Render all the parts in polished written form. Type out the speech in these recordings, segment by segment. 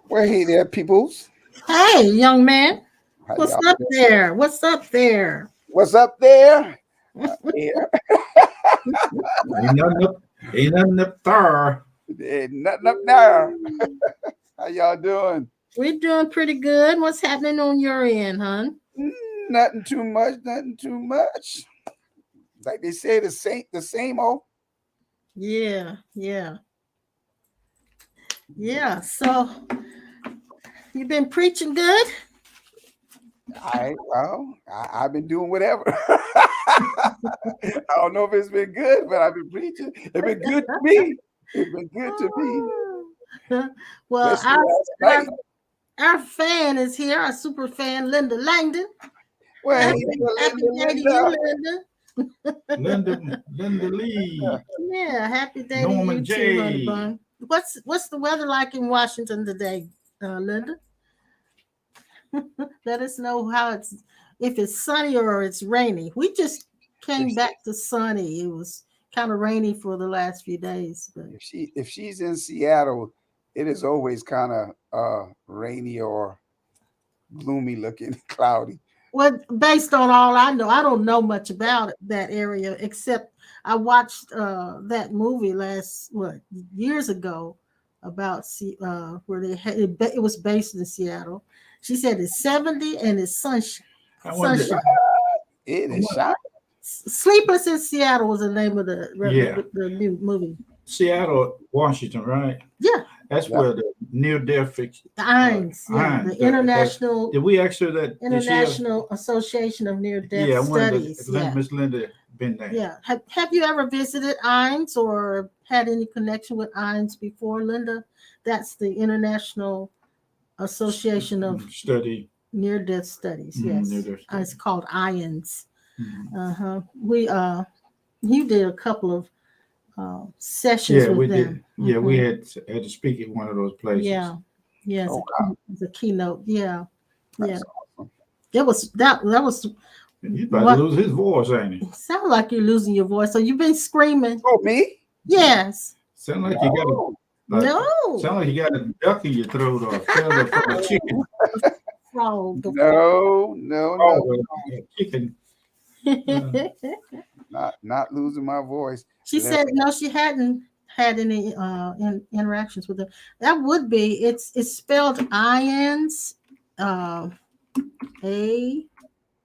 Well, hey there, peoples. Hey, young man. How What's y'all up doing? there? What's up there? What's up there? Yeah, Ain't nothing up, ain't nothing up there. ain't nothing up there. How y'all doing? We're doing pretty good. What's happening on your end, hon? Mm, Nothing too much. Nothing too much. Like they say, the same old. Yeah. Yeah. So you been preaching good? I've been doing whatever. I don't know if it's been good, but I've been preaching. It's been good to me. It's been good to me, Well, especially our, last our night. our fan is here, our super fan, Linda Langdon. Well, Happy, hey, happy Linda, day to you, Linda. Linda. Linda Lee, Yeah, happy day to Norman you too, honey J. bun. What's the weather like in Washington today, Linda? Let us know how it's if it's sunny or it's rainy. We just If came back to sunny. It was kind of rainy for the last few days, but if she's in Seattle, it is always kind of rainy or gloomy looking, cloudy. well, based on all I know, I don't know much about that area except I watched that movie last years ago about where it was based in Seattle. She said it's 70 and it's I wonder. sunshine. It I is wonder shot. Sleepless in Seattle was the name of yeah, the new movie. Seattle, Washington, right? Yeah, That's Yep. where the near-death fix. the INS. Yeah, the Hines. Did we ask her that? Did she have? International Association of Near Death Yeah, I wondered Studies. if Yeah, Miss Linda been there. yeah. Have you ever visited INS or had any connection with INS before, Linda? That's the International Association of Study Near Death Studies. Yes, near-death it's study. called INS. Mhm. Uh-huh. We you did a couple of sessions Yeah, with we them. did. Yeah, we Hmm. had to speak at one of those places. Yeah, yeah. Oh, It's a keynote. Yeah, yeah. that's awesome. That was He's about to what lose his voice, ain't he? sound like you're losing your voice. So you've been screaming. Oh, me? Yes. Sound like you got No, a No. sound like you got a duck in your throat or a feather from a chicken. Frog. The no, no, no. Oh, a chicken. Uh, frog. Not losing my voice. She Let- said no, she hadn't had any interactions with them. That would be it's spelled INS uh A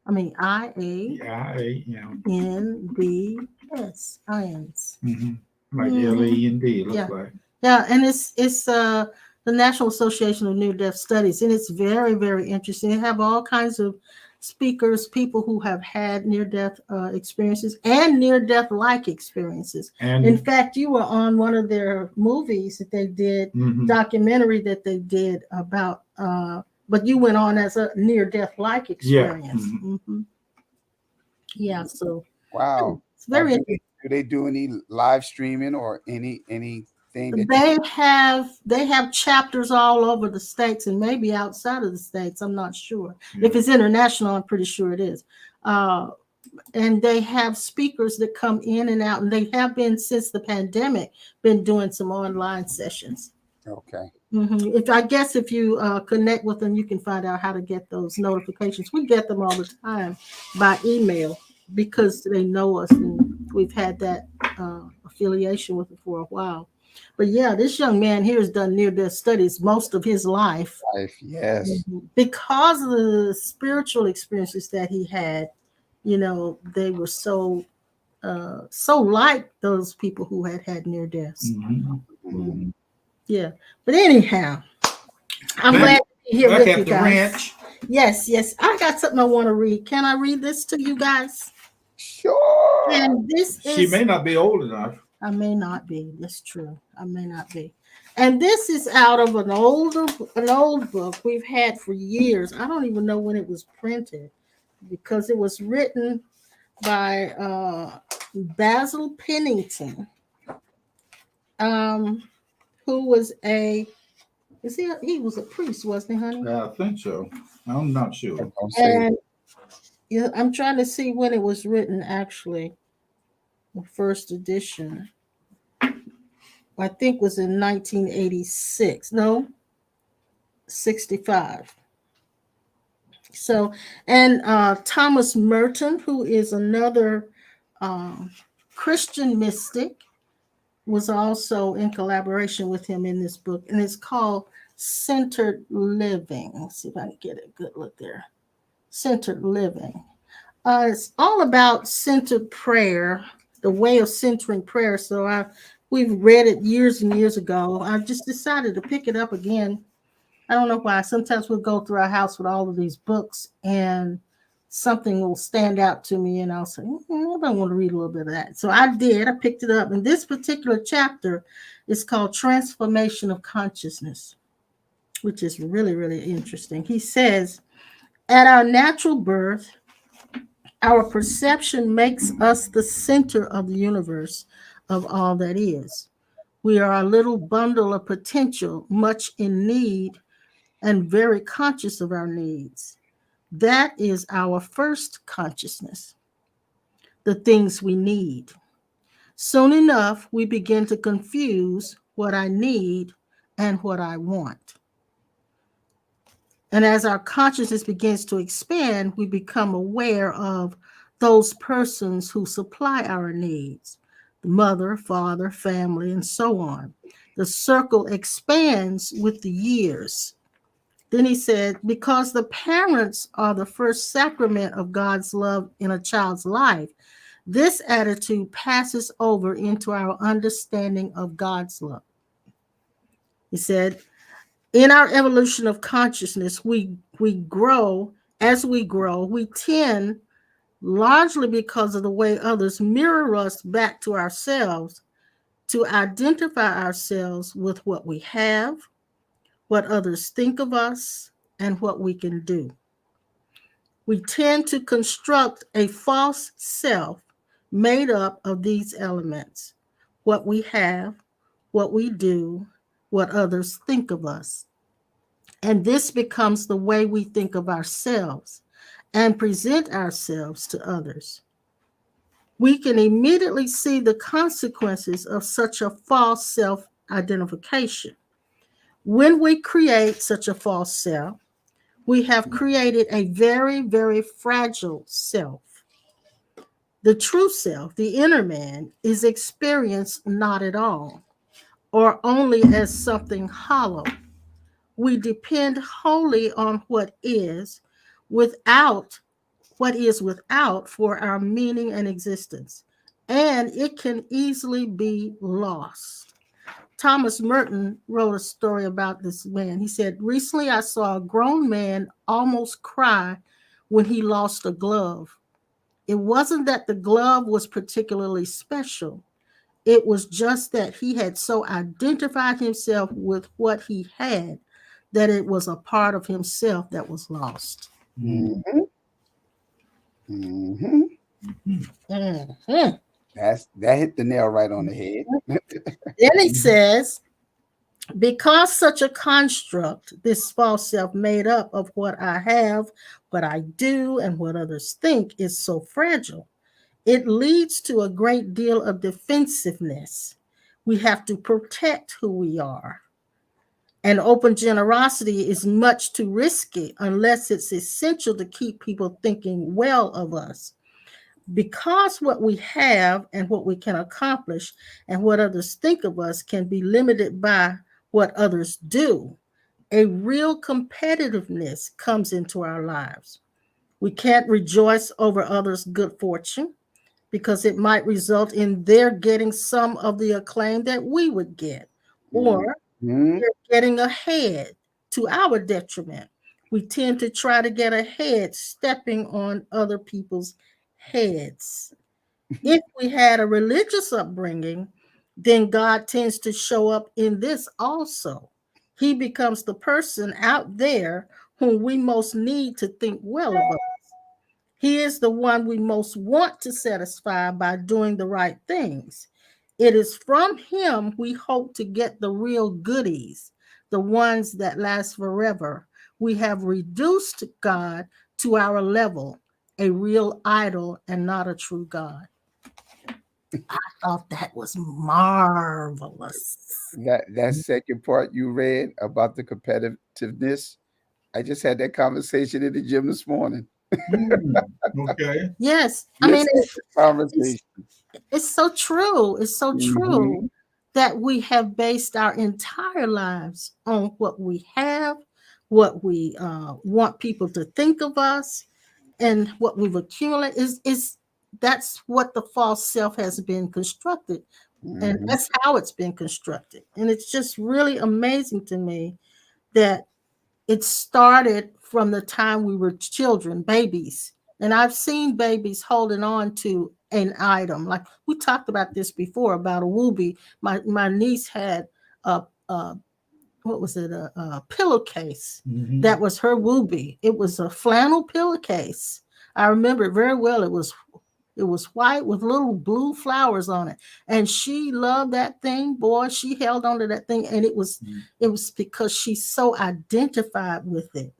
I mean yeah, IANDS INS. mm-hmm. Like Hmm. LAND looks Yeah. like. Yeah, and it's the National Association of Near Death Studies, and it's very very interesting. They have all kinds of speakers, people who have had near death experiences and near death like experiences. In And fact, you were on one of their movies that they did, mm-hmm. documentary that they did about. But you went on as a near death like Yeah. experience. Mm-hmm. Yeah, so wow. it's Now, very do they do any live streaming or anything that you? they have chapters all over the states and maybe outside of the states. I'm not sure. If Yeah. it's international, I'm pretty sure it is. Uh, and they have speakers that come in and out, and they have been since the pandemic been doing some online sessions. Okay. If I guess if you connect with them, you can find out how to get those notifications. We get them all the time by email because they know us and we've had that affiliation with it for a while. But yeah, this young man here has done near death studies most of his life. Life, yes. Because of the spiritual experiences that he had. They were so like those people who had near deaths. Mm-hmm. Mhm. Mhm. Yeah, but anyhow, I'm Back, glad to be here back with you at the guys. ranch. Yes, I got something I want to read. Can I read this to you guys? Sure. And this She is may not be old enough. I may not be. That's true. I may not be. And this is out of an old book we've had for years. I don't even know when it was printed because it was written by Basil Pennington, um, who was he was a priest, wasn't he, honey? I think so. I'm not sure. Don't say And yeah, I'm trying to see when it was written. Actually, the first edition, I think, was in 1986. No, 65. So, and Thomas Merton, who is another um, Christian mystic, was also in collaboration with him in this book, and it's called Centered Living. Let's see if I can get a good look there. Centered Living. It's all about centered prayer, the way of centering prayer. So we've read it years and years ago. I just decided to pick it up again. I don't know why. Sometimes we'll go through our house with all of these books and something will stand out to me and I'll say, I want to read a little bit of that. So I did. I picked it up. And this particular chapter is called Transformation of Consciousness, which is really, really interesting. He says, at our natural birth, our perception makes us the center of the universe of all that is. We are a little bundle of potential, much in need and very conscious of our needs. That is our first consciousness, the things we need. Soon enough, we begin to confuse what I need and what I want. And as our consciousness begins to expand, we become aware of those persons who supply our needs, the mother, father, family, and so on. The circle expands with the years. Then he said, because the parents are the first sacrament of God's love in a child's life, this attitude passes over into our understanding of God's love. He said, in our evolution of consciousness, we grow. As we grow, we tend, largely because of the way others mirror us back to ourselves, to identify ourselves with what we have, what others think of us, and what we can do. We tend to construct a false self made up of these elements: what we have, what we do, what others think of us. And this becomes the way we think of ourselves and present ourselves to others. We can immediately see the consequences of such a false self-identification. When we create such a false self, we have created a very, very fragile self. The true self, the inner man, is experienced not at all, or only as something hollow. We depend wholly on what is without for our meaning and existence, and it can easily be lost. Thomas Merton wrote a story about this man. He said, recently I saw a grown man almost cry when he lost a glove. It wasn't that the glove was particularly special. It was just that he had so identified himself with what he had that it was a part of himself that was lost. Mm-hmm. Mm-hmm. Mm-hmm. That hit the nail right on the head. Then he says, because such a construct, this false self made up of what I have, what I do, and what others think is so fragile, it leads to a great deal of defensiveness. We have to protect who we are. And open generosity is much too risky unless it's essential to keep people thinking well of us. Because what we have and what we can accomplish and what others think of us can be limited by what others do, a real competitiveness comes into our lives. We can't rejoice over others' good fortune because it might result in their getting some of the acclaim that we would get, or Mm-hmm. they're getting ahead to our detriment. We tend to try to get ahead, stepping on other people's heads. If we had a religious upbringing, then God tends to show up in this also. He becomes the person out there whom we most need to think well of us. He is the one we most want to satisfy by doing the right things. It is from him we hope to get the real goodies, the ones that last forever. We have reduced God to our level, a real idol and not a true God. I thought that was marvelous. That second part you read about the competitiveness, I just had that conversation in the gym this morning. Okay. Yes, I mean Just had the it's conversation. it's so true. It's so true Mhm. that we have based our entire lives on what we have, what we want people to think of us, and what we've accumulated. Is That's what the false self has been constructed, and Mhm. that's how it's been constructed. And it's just really amazing to me that it started from the time we were children, babies. And I've seen babies holding on to an item. Like we talked about this before about a whoopee. My niece had a what was it, a pillowcase that Mm-hmm. was her whoopee. It was a flannel pillowcase. I remember it very well. It was white with little blue flowers on it. And she loved that thing, boy. She held on to that thing. And it was because she so identified with it.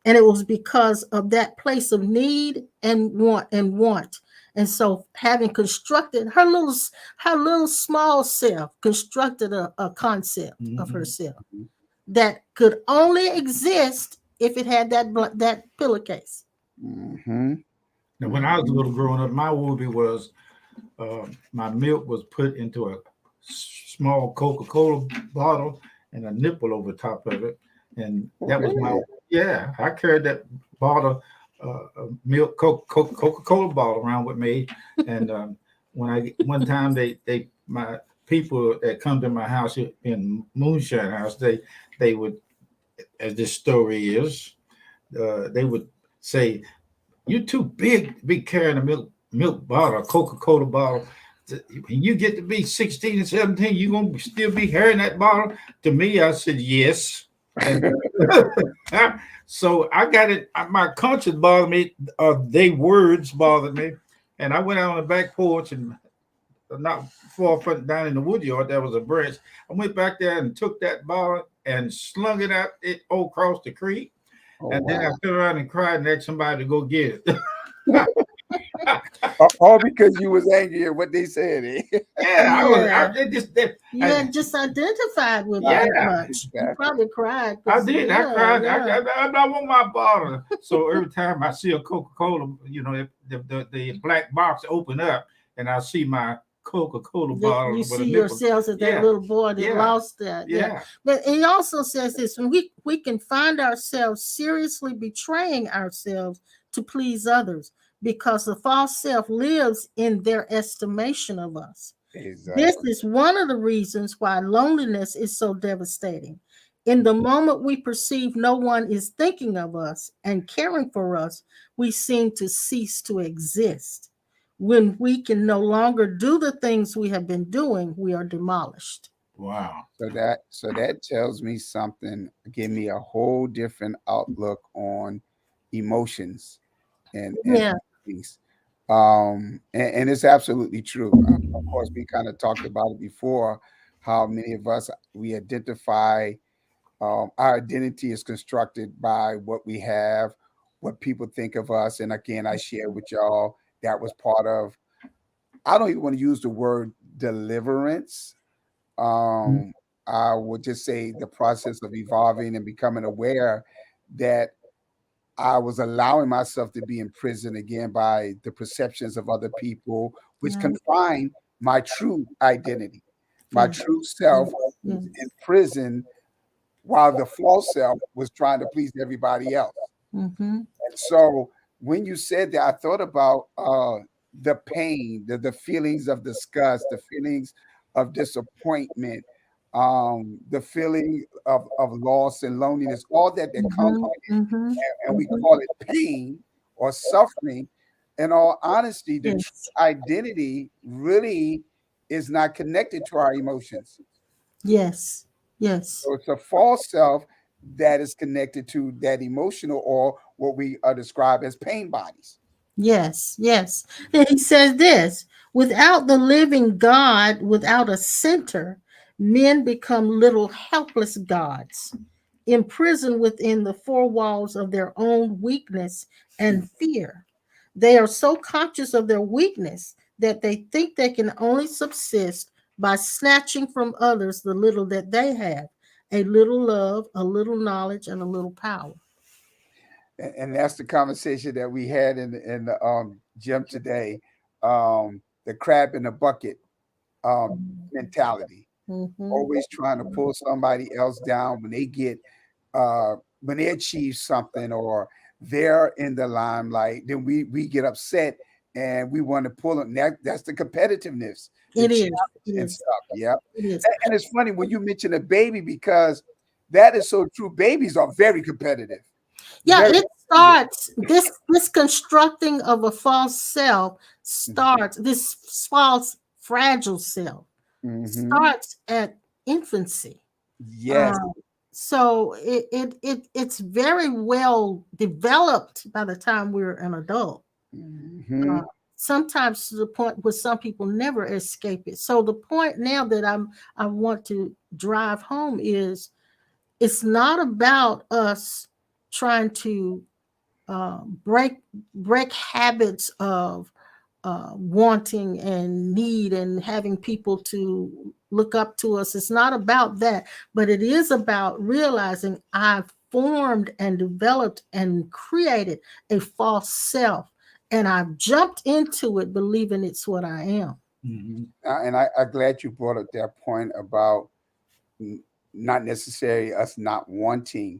And it was because of that place of need and want. And so having constructed her little small self constructed a concept of Mm-hmm. herself that could only exist if it had that pillowcase. Mhm. Now, when I was a Mhm. little growing up, my whoopie was my milk was put into a small Coca-Cola bottle and a nipple over top of it, and that was my Okay. yeah. I carried that bottle of milk Coca-Cola bottle around with me, and when I one time they my people that come to my house in Moonshine House, they would, as this story is, they would say, "You're too big to be carrying a milk bottle, a Coca Cola bottle. When you get to be 16 and 17, you gonna still be carrying that bottle?" To me, I said yes, and so I got it. My conscience bothered me. They words bothered me, and I went out on the back porch and not far front down in the wood yard. There was a branch. I went back there and took that bottle and slung it out it across the creek. Oh And then I wow. turned around and cried and asked somebody to go get it. All because you was angry at what they said. Eh? Yeah, I was. Yeah. They just. They, You had just identified with it yeah, that much. You Exactly. probably cried I because did. I yeah, cried. yeah. I want my bottle. So every time I see a Coca Cola, the black box open up, and I see my Coca Cola That you bottle with a see nipple. yourselves as that Yeah, little boy that yeah, lost that. Yeah. yeah. But he also says this when we can find ourselves seriously betraying ourselves to please others because the false self lives in their estimation of us. This Exactly. is one of the reasons why loneliness is so devastating. In the moment we perceive no one is thinking of us and caring for us, we seem to cease to exist. When we can no longer do the things we have been doing, we are demolished. Wow. So that tells me something, give me a whole different outlook on emotions and Yeah. things. And it's absolutely true. Of course, we kind of talked about it before, how many of us we identify, our identity is constructed by what we have, what people think of us. And again, I share with y'all that was part of, I don't even want to use the word deliverance. um, I would just say the process of evolving and becoming aware that I was allowing myself to be imprisoned again by the perceptions of other people, which Yeah. confined my true identity. My Yeah. true Yeah. self Yeah. was in prison while the false self was trying to please everybody else. Mm-hmm. And so when you said that, I thought about the pain, the feelings of disgust, the feelings of disappointment, the feeling of loss and loneliness, all that comes Mm-hmm. with it. Mm-hmm. And we Mm-hmm. call it pain or suffering. In all honesty, the true Yes. identity really is not connected to our emotions. Yes. Yes. So it's a false self that is connected to that emotional, or what we describe as pain bodies. Yes, yes. And he says this without the living God, without a center, men become little helpless gods, imprisoned within the four walls of their own weakness and fear. They are so conscious of their weakness that they think they can only subsist by snatching from others the little that they have, a little love, a little knowledge, and a little power. And that's the conversation that we had in the gym today. The crab in the bucket mentality, Mhm. always trying to pull somebody else down when they get when they achieve something or they're in the limelight, then we get upset and we want to pull them. That's the competitiveness, the It is. challenge It and is. stuff. Yeah. It is. And it's funny when you mention a baby because that is so true. Babies are very competitive. Yeah, Very it competitive. starts this constructing of a false self starts this false fragile self Mm-hmm. starts at infancy. Yes. Um, so it's very well developed by the time we're an adult. Mm-hmm. Uh, Sometimes to the point where some people never escape it. So the point now that I want to drive home is it's not about us trying to break habits of wanting and need and having people to look up to us. It's not about that, but it is about realizing I've formed and developed and created a false self, and I've jumped into it believing it's what I am. Mhm. And I'm glad you brought up that point about n- not necessarily us not wanting,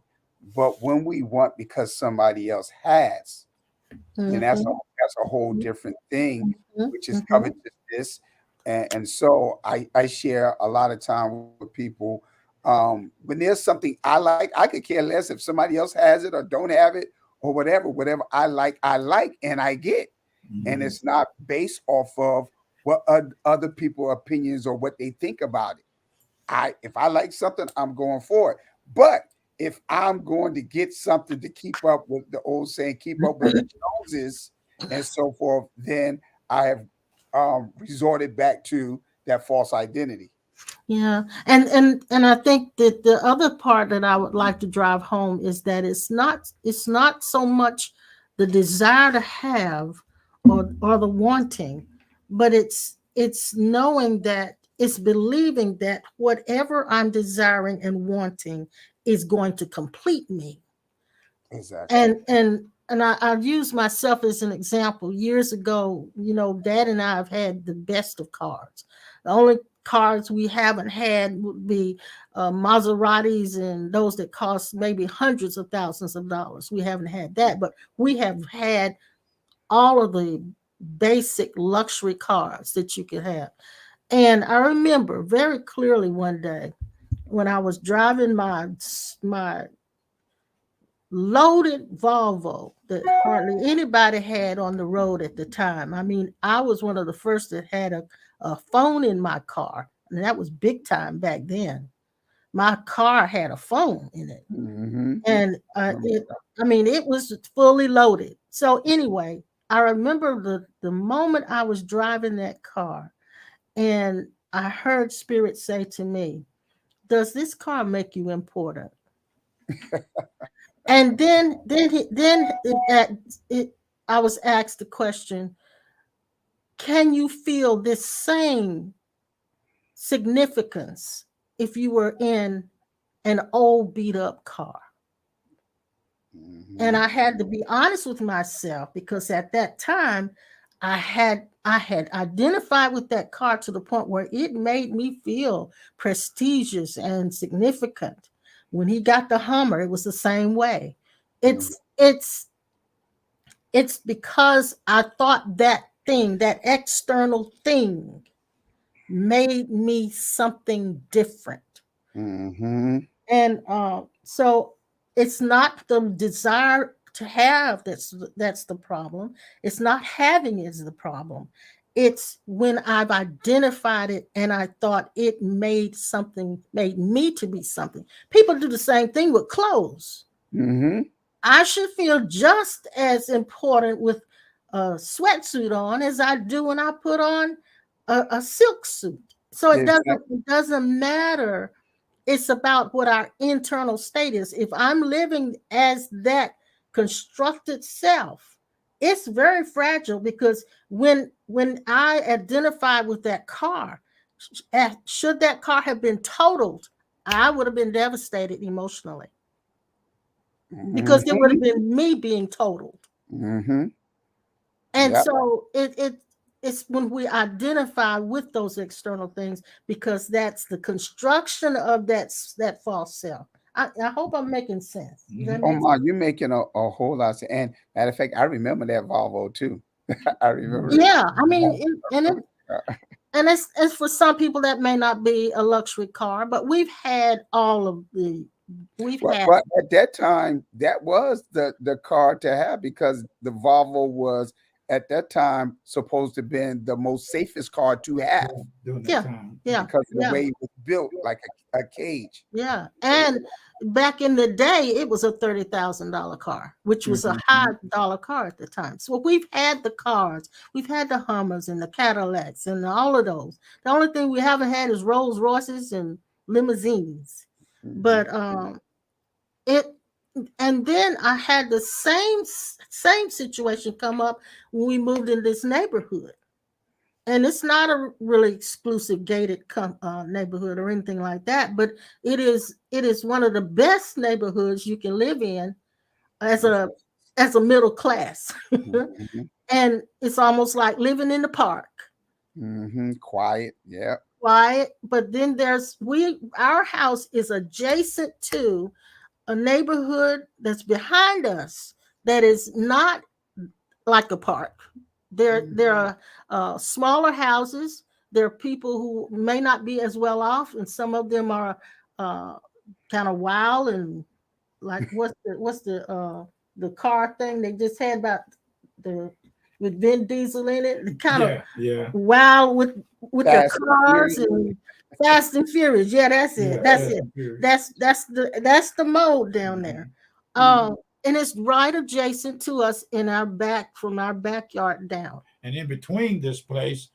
but when we want because somebody else has, then Mhm, that's a whole different thing, mhm, which is mhm. covetousness. And so I share a lot of time with people. When there's something I like, I could care less if somebody else has it or don't have it or whatever. Whatever I like, and I get. And Mhm. it's not based off of what other people opinions or what they think about it. If I like something, I'm going for it. But if I'm going to get something to keep up with the old saying, keep up with the Joneses and so forth, then I have resorted back to that false identity. Yeah, and I think that the other part that I would like to drive home is that it's not so much the desire to have or the wanting, but it's knowing that it's believing that whatever I'm desiring and wanting is going to complete me. Exactly. And I've used myself as an example. Years ago, Dad and I have had the best of cars. The only cars we haven't had would be Maseratis and those that cost maybe hundreds of thousands of dollars. We haven't had that, but we have had all of the basic luxury cars that you could have. And I remember very clearly one day when I was driving my loaded Volvo that hardly anybody had on the road at the time. I mean, I was one of the first that had a phone in my car, and that was big time back then. My car had a phone in it, Mm-hmm. and I mean, it was fully loaded. So anyway, I remember the moment I was driving that car, and I heard Spirit say to me, "Does this car make you important?" And then I was asked the question, can you feel this same significance if you were in an old beat up car? And Mm-hmm. I had to be honest with myself because at that time I had identified with that car to the point where it made me feel prestigious and significant. When he got the Hummer, it was the same way. Mm-hmm. It's because I thought that thing, that external thing, made me something different. Mm-hmm. And so it's not the desire to have that's the problem. It's not having is the problem. It's when I've identified it and I thought it made me to be something. People do the same thing with clothes. Mm-hmm. I should feel just as important with a sweatsuit on as I do when I put on a silk suit. So it doesn't Exactly. it doesn't matter. It's about what our internal state is. If I'm living as that constructed self, it's very fragile because when I identified with that car, should that car have been totaled, I would have been devastated emotionally because it would have Mhm. been me being totaled. Mhm. And Yep. so it's when we identify with those external things because that's the construction of that false self. I hope I'm making sense. Does that Mhm. Oh make my, sense? you're making a whole lot of sense. And matter of fact, I remember that Volvo too. I remember it. Yeah, I mean, Mhm. and it's for some people that may not be a luxury car, but we've But had but at that time, that was the car to have because the Volvo was at that time supposed to been the most safest car to have During that yeah, time. yeah, because of the yeah, way it was built, like a cage. yeah. And back in the day, it was a $30,000 car, which was a high Mhm. dollar car at the time. So we've had the cars, we've had the Hummers and the Cadillacs and all of those. The only thing we haven't had is Rolls Royces and limousines. Mhm. But it and then I had the same situation come up when we moved in this neighborhood. And it's not a really exclusive gated neighborhood or anything like that, but it is one of the best neighborhoods you can live in as Yes. a middle class. Mhm. And it's almost like living in the park, Mhm. Quiet. Yeah. quiet. But then our house is adjacent to a neighborhood that's behind us that is not like a park. There are smaller houses. There are people who may not be as well off, and some of them are uh, kind of wild and like what's the car thing they just had about the with Vin Diesel in it, kind of Yeah, yeah, wild with their Fast and cars furious. and Fast and Furious. Yeah, that's it. yeah. That's Fast it. and Furious. That's the mode down there. Mhm. Um, and it's right adjacent to us in our back from our backyard down, And in between this place,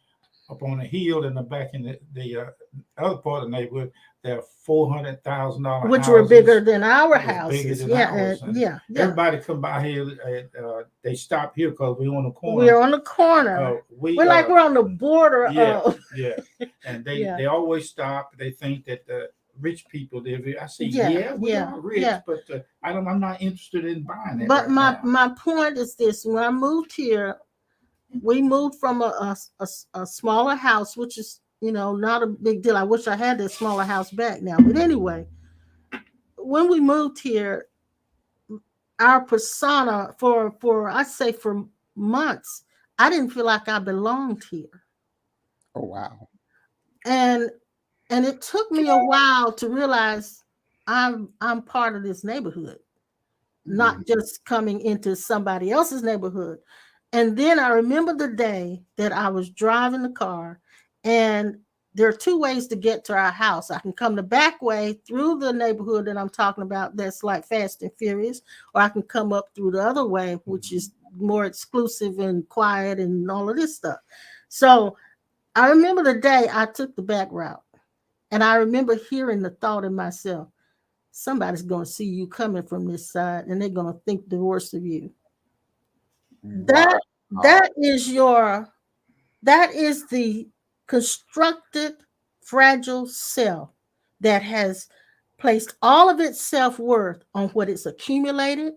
up on the hill in the back in the other part of the neighborhood, there are $400,000 which were bigger houses. than our It was bigger houses. than Yeah, and ours, and yeah. everybody come by here. They stop here because we on the corner. We're on the corner. We We're like we're on the border Yeah, of yeah, and they yeah, they always stop. They think that the rich people live here. I say, yeah, yeah, we yeah, are rich, yeah. but I'm not interested in buying it But right now. my point is this: when I moved here, we moved from a smaller house, which is not a big deal. I wish I had this smaller house back now. But anyway, when we moved here, our persona for I say for months, I didn't feel like I belonged here, Oh wow. and and it took me a while to realize I'm part of this neighborhood, Mhm. not just coming into somebody else's neighborhood. And then I remember the day that I was driving the car, and there are two ways to get to our house. I can come the back way through the neighborhood that I'm talking about, that's like Fast and Furious, or I can come up through the other way, which is more exclusive and quiet and all of this stuff. So I remember the day I took the back route, and I remember hearing the thought in myself, somebody's going to see you coming from this side and they're going to think the worst of you. Wow. That is the constructed fragile self that has placed all of its self-worth on what it's accumulated,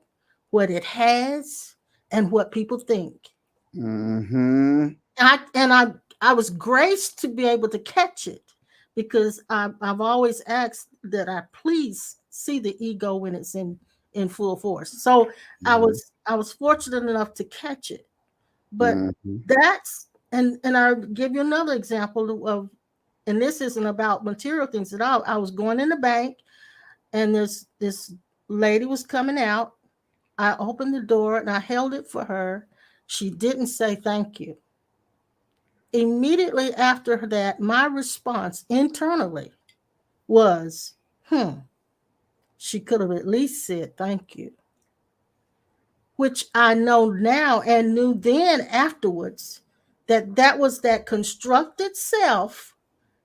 what it has, and what people think. Mhm. And I was graced to be able to catch it because I've always asked that I please see the ego when it's in full force. So I Mhm. was I was fortunate enough to catch it. But Mhm. that's and I'll give you another example of, and this isn't about material things at all. I was going in the bank, and this lady was coming out. I opened the door and I held it for her. She didn't say thank you. Immediately after that, my response internally was, she could have at least said thank you, which I know now and knew then afterwards that was that constructed self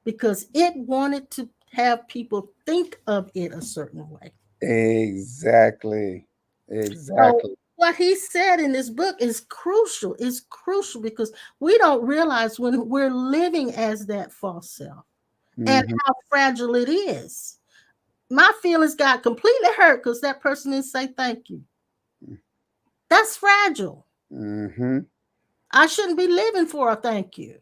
because it wanted to have people think of it a certain way. Exactly. So Exactly. what he said in this book is crucial. It's crucial because we don't realize when we're living as that false self and Mhm. how fragile it is. My feelings got completely hurt because that person didn't say thank you. That's fragile. Mhm. I shouldn't be living for a thank you.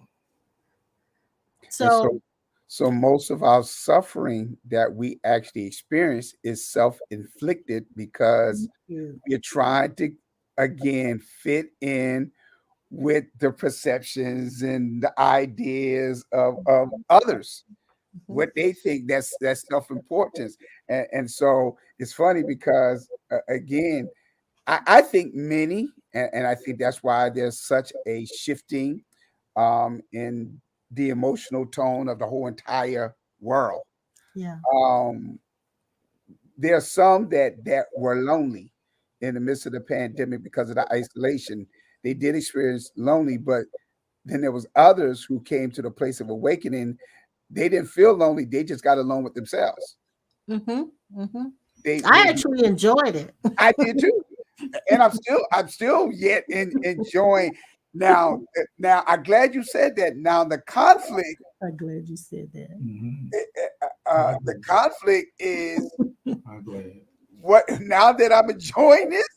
And So, so most of our suffering that we actually experience is self-inflicted because thank you. we're trying to again fit in with the perceptions and the ideas of others, what they think that's self-importance. And so it's funny because again, I think many, and I think that's why there's such a shifting in the emotional tone of the whole entire world. Yeah. Um, there are some that were lonely in the midst of the pandemic because of the isolation. They did experience lonely, but then there was others who came to the place of awakening. They didn't feel lonely. They just got alone with themselves. Mm-hmm. Mm-hmm. I They actually enjoyed it. I did too. And I'm still yet enjoying now. Now I'm glad you said that. Now the conflict, I'm glad you said that. Mhm. the conflict is I'm glad. what now that I'm enjoying this,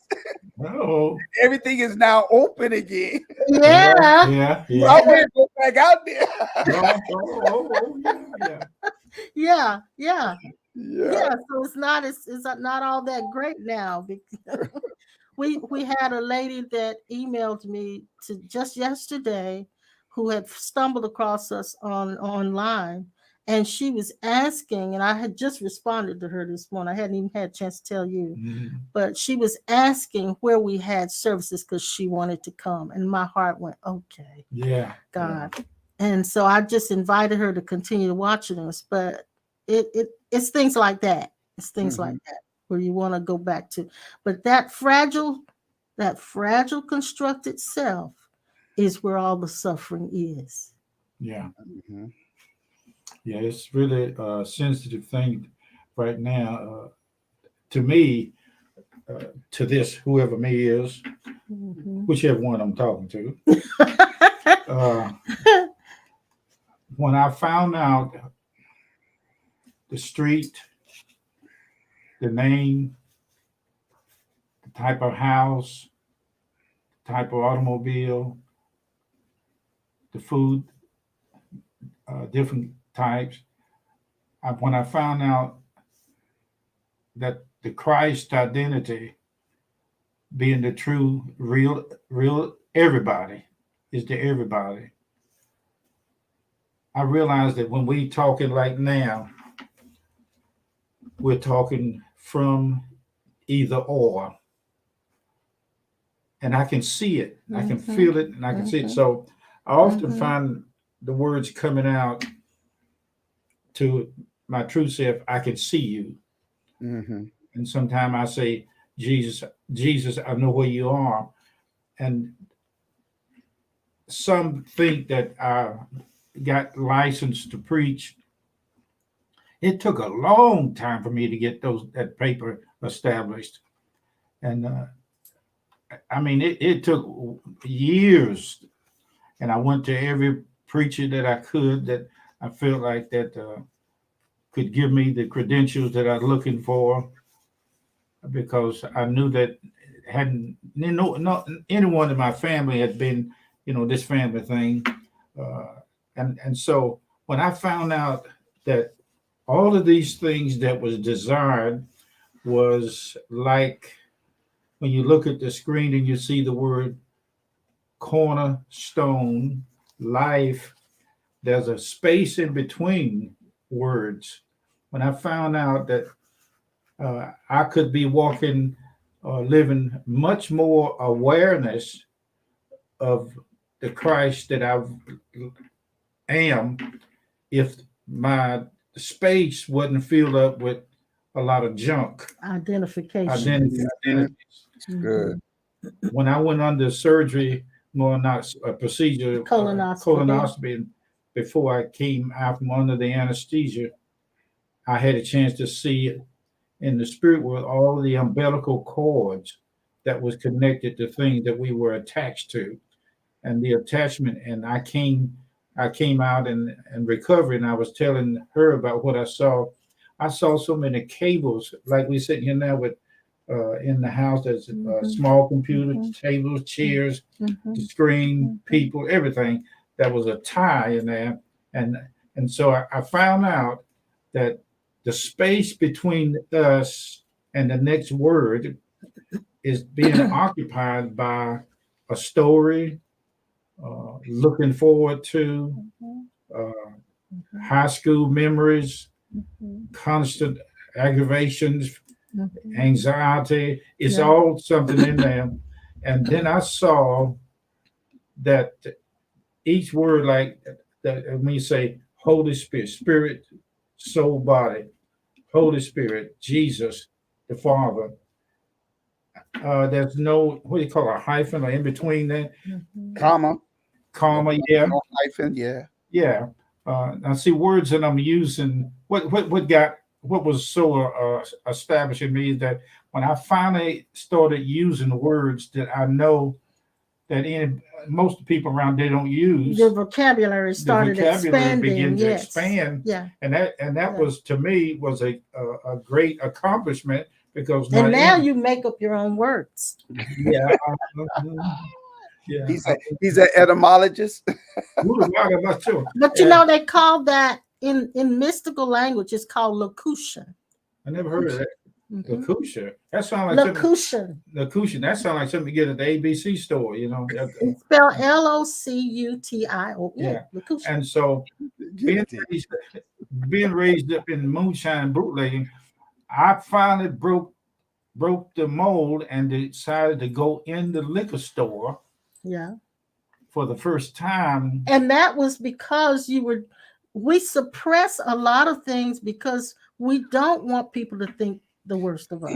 Oh, everything is now open again. Yeah. yeah, I yeah. want to go back out there. Yeah. Yeah. Yeah. Yeah. Yeah. So it's not all that great now. We had a lady that emailed me to just yesterday who had stumbled across us online, and she was asking, and I had just responded to her this morning. I hadn't even had a chance to tell you, Mhm. but she was asking where we had services because she wanted to come, and my heart went, okay, Yeah. God. And so I just invited her to continue watching us, but it's things like that. It's things like Mhm. that where you want to go back to. But that fragile constructed self is where all the suffering is. Yeah. Mhm. Yeah. It's really a sensitive thing right now. To me, to this, whoever me is, Mhm. whichever one I'm talking to, uh, when I found out the street, the name, the type of house, type of automobile, the food, different types. When I found out that the Christ identity being the true, real everybody is the everybody, I realized that when we talking like now, we're talking from either or, and I can see it, I can Mhm. feel it, and I can see it. Mhm. So I often Mhm. find the words coming out to my true self. I can see you, Mhm. and sometimes I say, Jesus, Jesus, I know where you are, and some think that I got licensed to preach. It took a long time for me to get that paper established, and I mean it took years. And I went to every preacher that I could that I felt like that could give me the credentials that I was looking for, because I knew that hadn't no anyone in my family had been, this family thing, uh, and so when I found out that all of these things that was desired was like when you look at the screen and you see the word cornerstone life, there's a space in between words. When I found out that I could be walking, living much more awareness of the Christ that I am, if my space wasn't filled up with a lot of junk, Identification. Mhm. identities. It's good. Mhm. When I went under surgery, well, not a procedure, Colonoscopy. colonoscopy, before I came out from under the anesthesia, I had a chance to see in the spirit world all the umbilical cords that was connected to things that we were attached to, and the attachment. And I came out and recovery, and I was telling her about what I saw. I saw so many cables, like we sitting here now with in the house. There's small computers, tables, chairs, the screen, people, everything. That was a tie in there, and so I found out that the space between us and the next word is being occupied by a story, looking forward to, high school memories, constant aggravations, anxiety. It's all something in there. And then I saw that each word, like that, when you say Holy Spirit, spirit, soul, body, Holy Spirit, Jesus, the Father. There's no, what do you call it, a hyphen or in between that? Comma. Comma, yeah. No hyphen, yeah. Yeah. I see words that I'm using. What was so established in me is that when I finally started using words that I know that most people around they don't use, the vocabulary started expanding. Began to expand. Yeah. And that was, to me, was a great accomplishment, because and now you make up your own words. Yeah. Yeah. He's an etymologist. But you know, they call that in mystical language, it's called locution. I never heard of that. Locution. That sounds like locution. Locution. That sounds like something you get at the ABC store, you know. It's spelled L-O-C-U-T-I-O-N. Yeah. Locution. And so being raised up in moonshine and bootlegging, I finally broke the mold and decided to go in the liquor store. Yeah. For the first time. And that was because we suppress a lot of things because we don't want people to think the worst of us.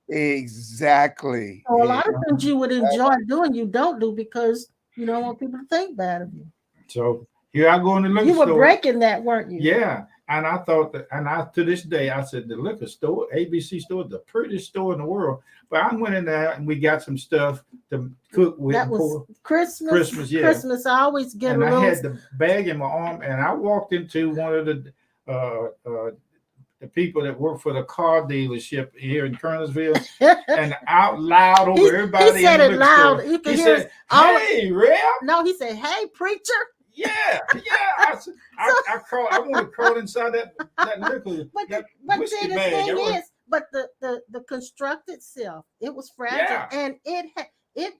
Exactly. So a lot of things you would enjoy doing, you don't do because you don't want people to think bad of you. So here I go in the liquor store. You were breaking that, weren't you? Yeah. And I thought that, and to this day, I said, the liquor store, ABC store, the prettiest store in the world. But I went in there and we got some stuff to cook with. That was Christmas. Christmas, yeah. Christmas, I always get and I had the bag in my arm, and I walked into one of the people that work for the car dealership here in Kernersville, and out loud over everybody. He said it loud. Store, you can he hear said, "Hey, Rev." No, he said, "Hey, preacher." Yeah. I want to crawl inside that liquor. But see, the thing is, but the construct itself, it was fragile, and it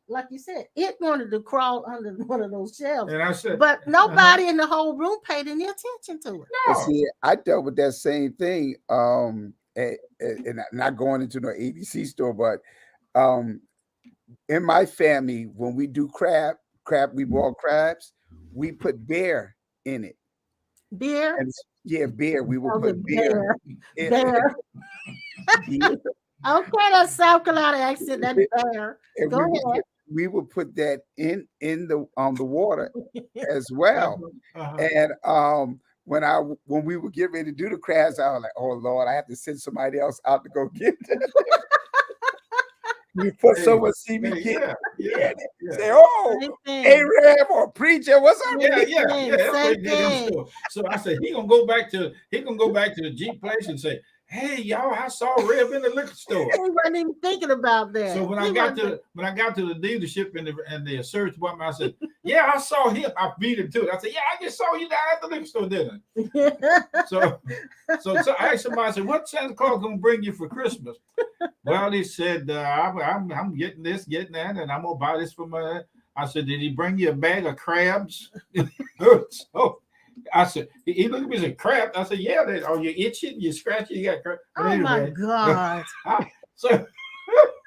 like you said, it wanted to crawl under one of those shelves. And I said, but nobody in the whole room paid any attention to it. No. See, I dealt with that same thing. And not going into no ABC store, but in my family, when we do crab, we boil crabs. We put beer in it. Beer? Beer. We will put beer. Beer. Okay, that's South Carolina accent. That bear. Go ahead. We would put that in the water as well. And when we would get ready to do the crabs, I was like, "Oh Lord, I have to send somebody else out to go get it." We put someone see me get it. Say, "Oh, hey, Rev or preacher, what's up?" Yeah. So I said, he gonna go back to the Jeep place and say, "Hey, y'all, I saw Rev in the liquor store." He wasn't even thinking about that. So when I got to the dealership and the search department, I said, "Yeah, I saw him." I beat him too. I said, "Yeah, I just saw you down at the liquor store, didn't I?" so I asked somebody, I said, "What Santa Claus gonna bring you for Christmas?" Well, he said, I'm getting this, getting that, and I'm gonna buy this for my. I said, "Did he bring you a bag of crabs?" So I said, he looked at me and said, "Crab." I said, "Yeah, are you itching? You scratching? You got crab?" Oh anyway, my God! So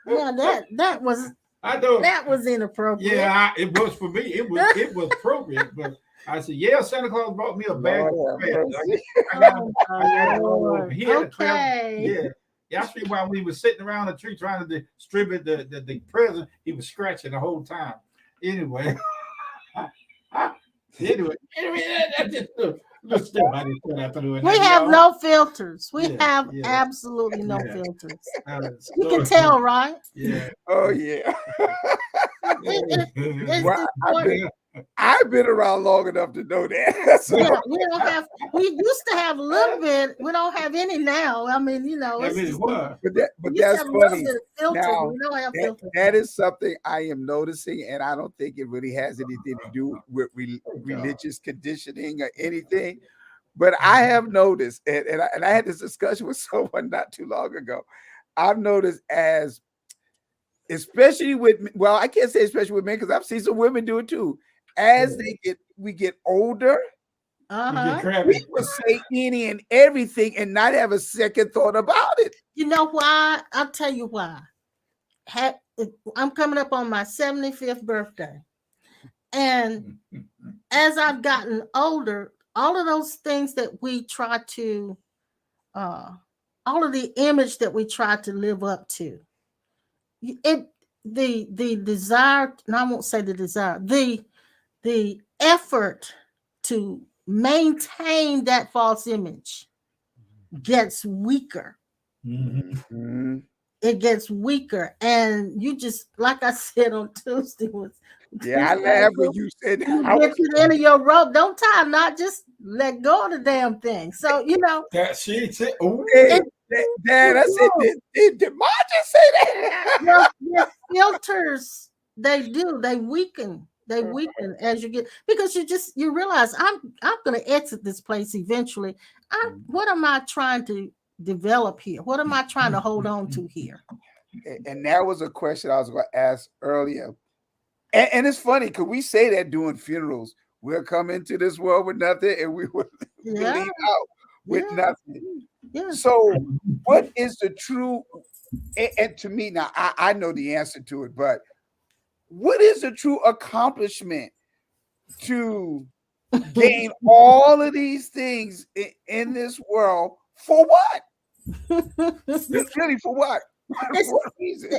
yeah, that was. I know that was inappropriate. Yeah, it was for me. It was appropriate, but I said, "Yeah, Santa Claus brought me a bag of crabs." I got it all over. He had a crab. Yeah. I see while we were sitting around the tree trying to distribute the present, he was scratching the whole time. Anyway, that's just But still, I didn't put that through. We have no filters. We Yeah, have yeah. absolutely no Yeah. filters. You You can tell, right? Yeah. Oh yeah. It's Well, just I've what, been I've been around long enough to know that. So, yeah, we don't have. We used to have a little bit. We don't have any now. I mean, I it's mean, just. what? but We used to that's have a little funny. bit of filters. Now We don't have that filters. that is something I am noticing, and I don't think it really has anything to do with Oh, God. religious conditioning or anything. But I have noticed, and I had this discussion with someone not too long ago. I've noticed as, especially with, well, I can't say especially with men because I've seen some women do it too. As we get older, Uh You get huh. crabby. we will say any and everything and not have a second thought about it. You know why? I'll tell you why. Ha- I'm coming up on my 75th birthday, and as I've gotten older, all of those things that we try to, uh, all of the image that we try to live up to, it the desire, and I won't say the desire, the effort to maintain that false image gets weaker. Mhm. It gets weaker, and you just, like I said on Tuesday, was Yeah, I laughed when you said you I get was. to the end of your rope, don't tie a knot, just let go of the damn thing. So That she said, oh, Hey, it, Dad, I said, did Ma just say that? your filters, they weaken as you get, because you realize I'm going to exit this place eventually. What am I trying to develop here? What am I trying to hold on to here? And that was a question I was going to ask earlier. And it's funny because we say that during funerals. We'll come into this world with nothing and we will Yeah, leave out with yeah, nothing. yeah. So, what is the true, and to me, now I know the answer to it, but what is the true accomplishment to gain all of these things in this world for what? Really, for what? It's, For what reason?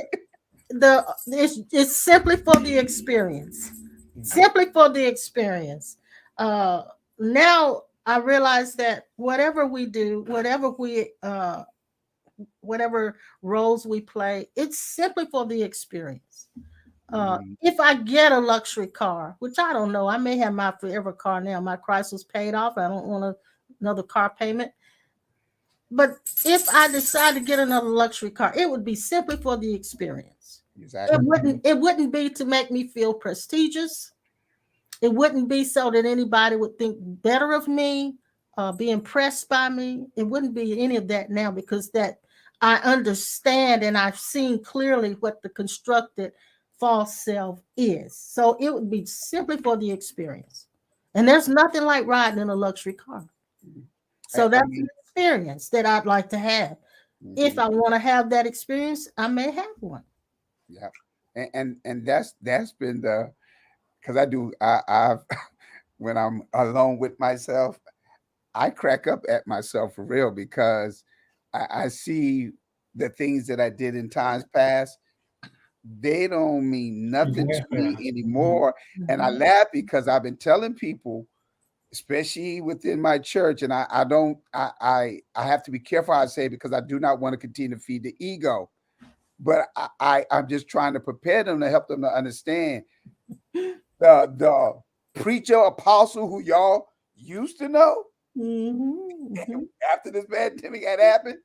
it's simply for the experience. Simply for the experience. Uh, Now I realize that whatever we do, whatever roles we play, it's simply for the experience. Mhm. If I get a luxury car, which I don't know, I may have my forever car now. My Chrysler's paid off. I don't want another car payment. But if I decide to get another luxury car, it would be simply for the experience. Exactly. It wouldn't be to make me feel prestigious. It wouldn't be so that anybody would think better of me, be impressed by me. It wouldn't be any of that now, because that I understand and I've seen clearly what the constructed false self is. So it would be simply for the experience. And there's nothing like riding in a luxury car. So I that's an mean, experience that I'd like to have. If mhm, I want to have that experience, I may have one. yeah, and that's been the, because I've when I'm alone with myself, I crack up at myself for real because I see the things that I did in times past. They don't mean nothing to me anymore, and I Mhm. laugh because I've been telling people, especially within my church, and I don't I have to be careful how I say it because I do not want to continue to feed the ego, but I'm just trying to prepare them to help them to understand the preacher apostle who y'all used to know Mhm. after this pandemic had happened,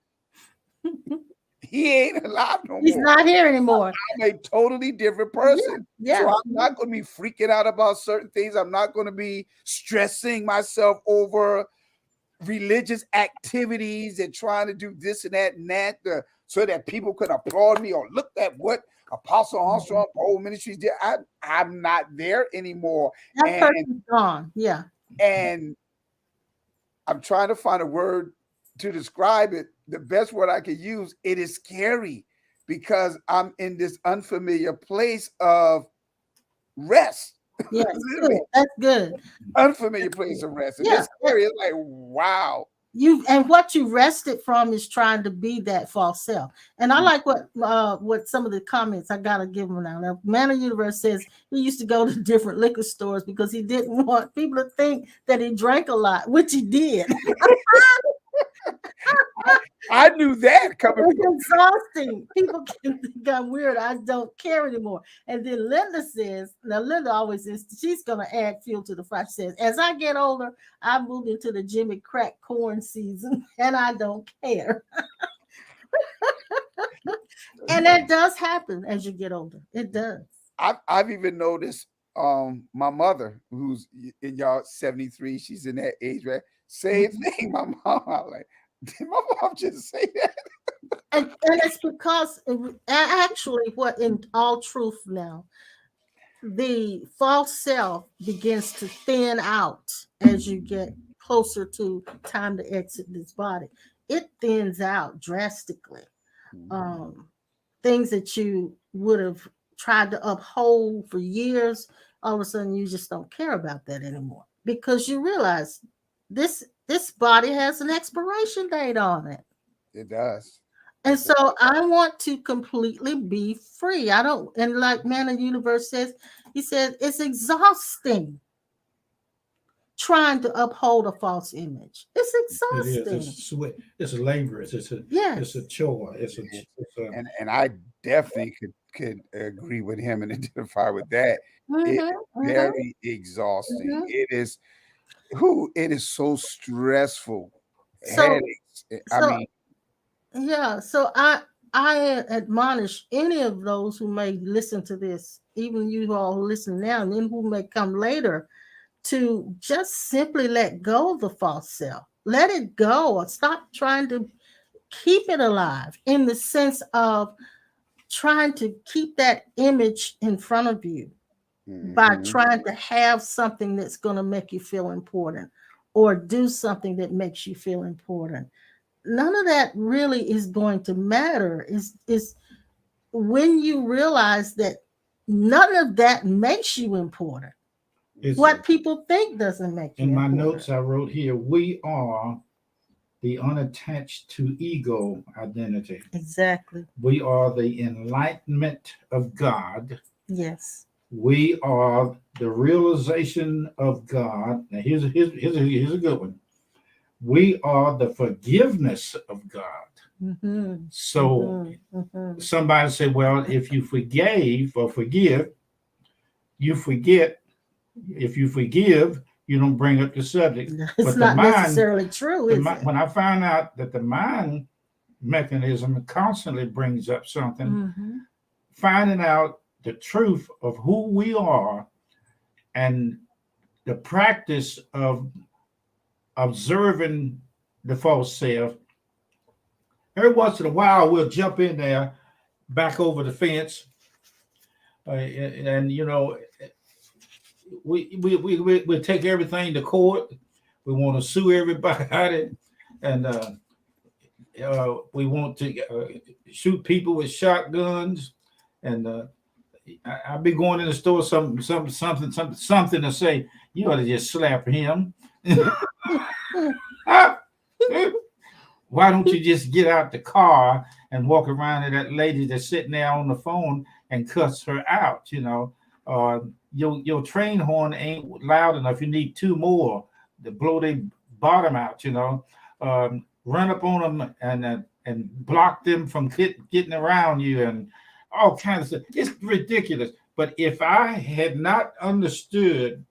he ain't alive no He's more. not here anymore. I'm a totally different Yeah, person. So yeah. I'm not going to be freaking out about certain things. I'm not going to be stressing myself over religious activities and trying to do this and that so that people could applaud me or look at what Apostle Armstrong Pole Ministries did. I'm not there anymore. That And person's gone. Yeah. and I'm trying to find a word to describe it. The best word I could use, it is scary because I'm in this unfamiliar place of rest. Yes. Good. Literally That's good. unfamiliar place of rest. And Yeah. it's scary. It's like, wow. and what you rested from is trying to be that false self. And I like what some of the comments I gotta give them now. Now, Man of Universe says he used to go to different liquor stores because he didn't want people to think that he drank a lot, which he did. I knew that coming It's from. exhausting. People can think I'm weird. I don't care anymore. And then Linda says, now Linda always is, she's going to add fuel to the fire. She says, as I get older, I moved into the Jimmy Crack corn season and I don't care. And that does happen as you get older. It does. I've even noticed my mother, who's in y'all 73, she's in that age, right? Same thing. My mom, I'm like, did my mom just say that? And it's because actually, what in all truth now, the false self begins to thin out as you get closer to time to exit this body. It thins out drastically. Things that you would have tried to uphold for years, all of a sudden you just don't care about that anymore because you realize this body has an expiration date on it. It does. And so I want to completely be free. I don't, and like Man of the Universe says, he said it's exhausting trying to uphold a false image. It's It is. exhausting. It's sweat. It's laborious. It's Yes. a chore. It's a And I definitely could agree with him and identify with that. It is very exhausting. It is so stressful. So, Headaches. I so mean, yeah. So I admonish any of those who may listen to this, even you all who listen now, and then who may come later, to just simply let go of the false self. Let it go or stop trying to keep it alive in the sense of trying to keep that image in front of you by trying to have something that's going to make you feel important or do something that makes you feel important. None of that really is going to matter. Is when you realize that none of that makes you important. What people think doesn't make you in my important. notes I wrote here, we are the unattached to ego identity. Exactly. We are the enlightenment of God. Yes. We are the realization of God. Now, here's a good one. We are the forgiveness of God. So somebody said, well, if you forgave or forgive, you forget. If you forgive, you don't bring up the subject. It's but not necessarily true, is it? When I found out that the mind mechanism constantly brings up something, finding out the truth of who we are and the practice of observing the false self. Every once in a while, we'll jump in there, back over the fence, and you know, we take everything to court. We want to sue everybody, and we want to shoot people with shotguns. And I'll be going in the store, something to say. You ought to just slap him. Why don't you just get out the car and walk around to that lady that's sitting there on the phone and cuss her out? You know, your train horn ain't loud enough. You need two more to blow their bottom out. You know, run up on them and block them from getting around you and all kinds of stuff. It's ridiculous. But if I had not understood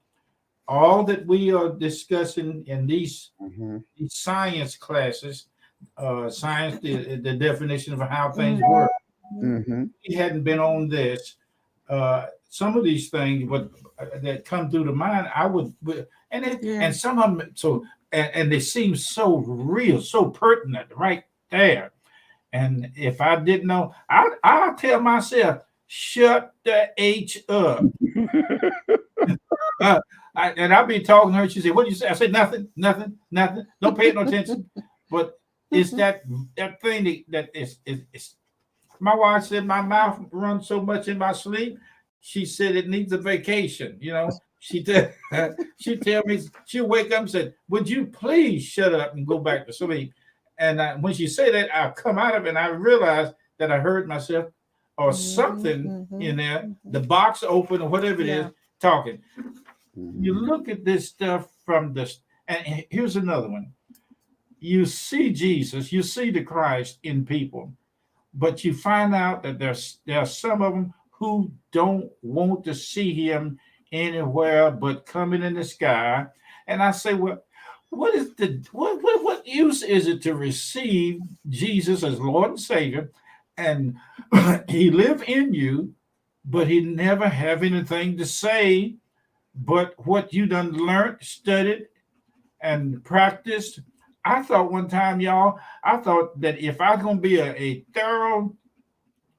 all that we are discussing in these science classes, science, the definition of how things work, we hadn't been on this. Some of these things that come through the mind, I would, and some of them, so and they seem so real, so pertinent, right there. And if I didn't know, I'll tell myself, shut the H up. And I'll be talking to her. She said, "What did you say?" I said, "Nothing. Don't pay no attention." But it's that thing that is. My wife said my mouth runs so much in my sleep. She said it needs a vacation. You know, she tell me, she'll wake up and say, "Would you please shut up and go back to sleep?" And when she say that, I come out of it and I realize that I heard myself or something in there, the box open or whatever it is, talking. You look at this stuff from this, and here's another one. You see Jesus, you see the Christ in people, but you find out that there are some of them who don't want to see him anywhere but coming in the sky. And I say, well, what use is it to receive Jesus as Lord and Savior, and he live in you, but he never have anything to say but what you done learned, studied, and practiced. I thought one time, y'all, I thought that if I was gonna be a thorough,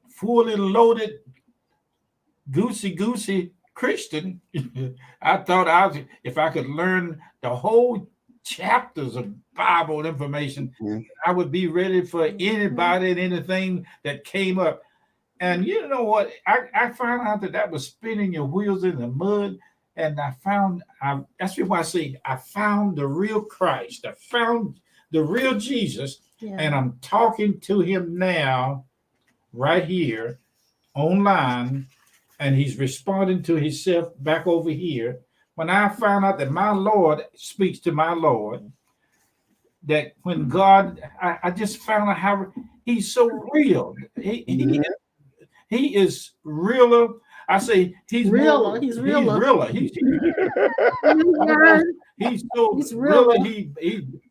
fully loaded, goosey Christian, I thought if I could learn the whole chapters of Bible information, I would be ready for anybody and anything that came up. And you know what? I found out that was spinning your wheels in the mud. And that's why I say I found the real Christ. I found the real Jesus. Yeah. And I'm talking to him now, right here, online. And he's responding to himself back over here. When I found out that my Lord speaks to my Lord, that when God, I just found out how he's so real. He is realer. I say he's realer. He's realer. He's realer.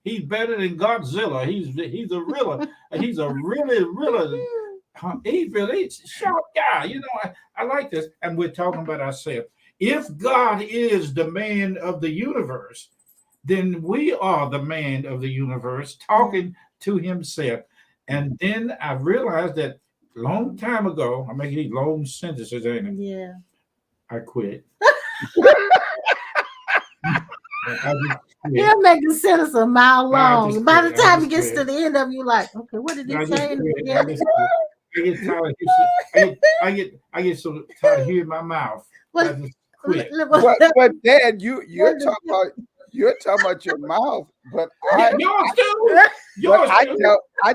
He's better than Godzilla. He's a realer. He's a really he's really sharp guy. You know, I like this. And we're talking about ourselves. If God is the man of the universe, then we are the man of the universe talking to himself. And then I realized that long time ago, I'm making these long sentences, ain't it? Yeah. I quit. You're making a sentence a mile long. By the time it gets to the end of it, you're like, okay, what did he say? I get so tired of hearing my mouth. But Dad, you're talking about your mouth, but I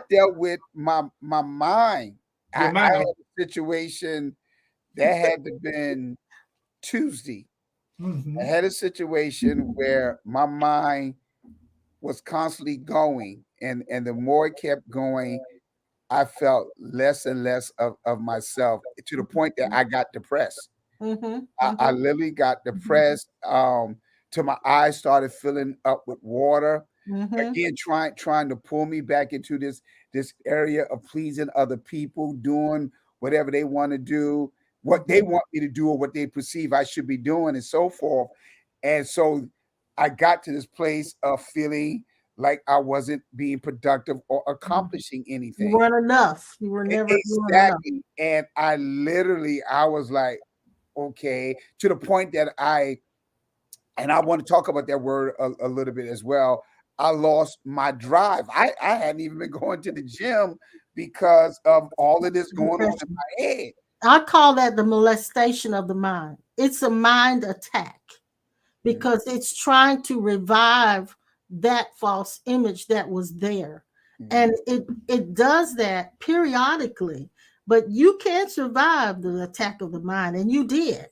dealt with my mind. I had a situation that had to been Tuesday. I had a situation where my mind was constantly going, and the more it kept going, I felt less and less of myself, to the point that I got depressed. I literally got depressed. Till my eyes started filling up with water. Again, trying to pull me back into this area of pleasing other people, doing whatever they want to do, what they want me to do, or what they perceive I should be doing, and so forth. And so I got to this place of feeling like I wasn't being productive or accomplishing anything. You weren't enough. You were never exactly. And I was like, okay, to the point that I want to talk about that word a little bit as well. I lost my drive. I hadn't even been going to the gym because of all of this going on in my head. I call that the molestation of the mind. It's a mind attack because it's trying to revive that false image that was there. And it does that periodically, but you can't survive the attack of the mind. And you did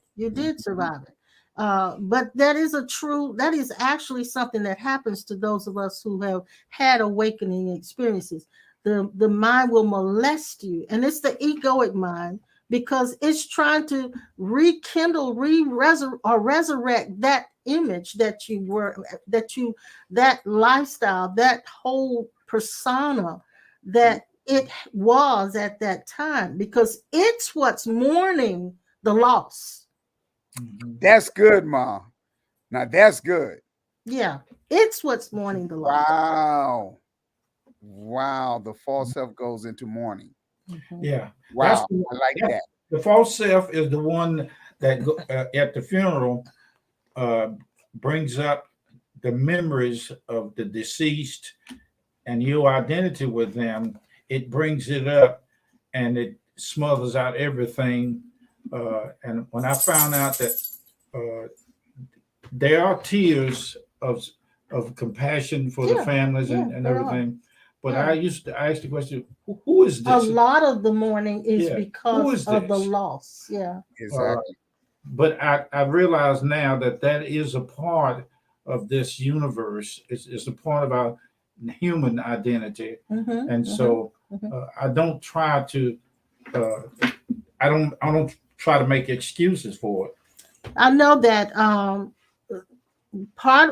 survive it. But that is actually something that happens to those of us who have had awakening experiences. The mind will molest you, and it's the egoic mind, because it's trying to rekindle, resurrect that image that you were, that lifestyle, that whole persona that it was at that time, because it's what's mourning the loss. That's good, Mom. Now that's good. Yeah, it's what's mourning the loss. Wow. The false self goes into mourning. Yeah. Wow. I like that. The false self is the one that at the funeral brings up the memories of the deceased and your identity with them. It brings it up and it smothers out everything. And when I found out that there are tears of compassion for the Yeah, families yeah, and there are. everything. But Yeah. I used to ask the question, who is A this? lot of the mourning is Yeah, who because is of the this? loss. Yeah. Uh, Exactly. but I realize now that that is a part of this universe. It's a part of our human identity, Mm-hmm. and Mm-hmm. so Mm-hmm. I don't try to. Uh, I don't try to make excuses for it. I know that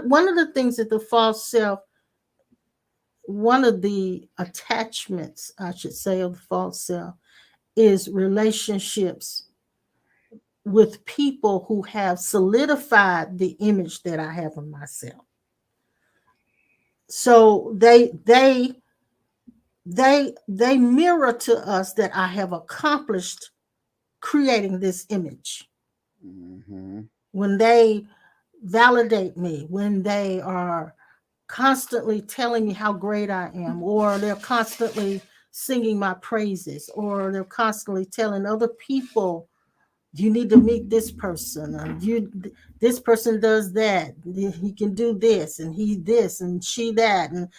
one of the things that the false self, one of the attachments, I should say, of the false self is relationships with people who have solidified the image that I have of myself. So they mirror to us that I have accomplished creating this image. Mm-hmm. When they validate me, when they are constantly telling me how great I am, or they're constantly singing my praises, or they're constantly telling other people, you need to meet this person, or this person does that, he can do this, and he this, and she that. And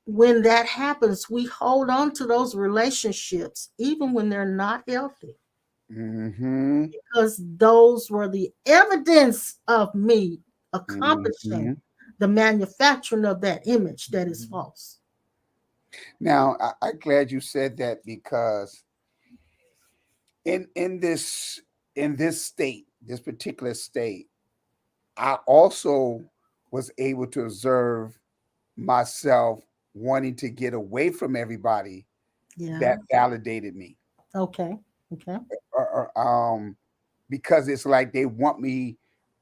when that happens, we hold on to those relationships even when they're not healthy, Mm-hmm. because those were the evidence of me accomplishing Mm-hmm. the manufacturing of that image that is false. Now, I'm glad you said that because in this state, this particular state, I also was able to observe myself wanting to get away from everybody Yeah. that validated me. Okay. Okay. Or, because it's like they want me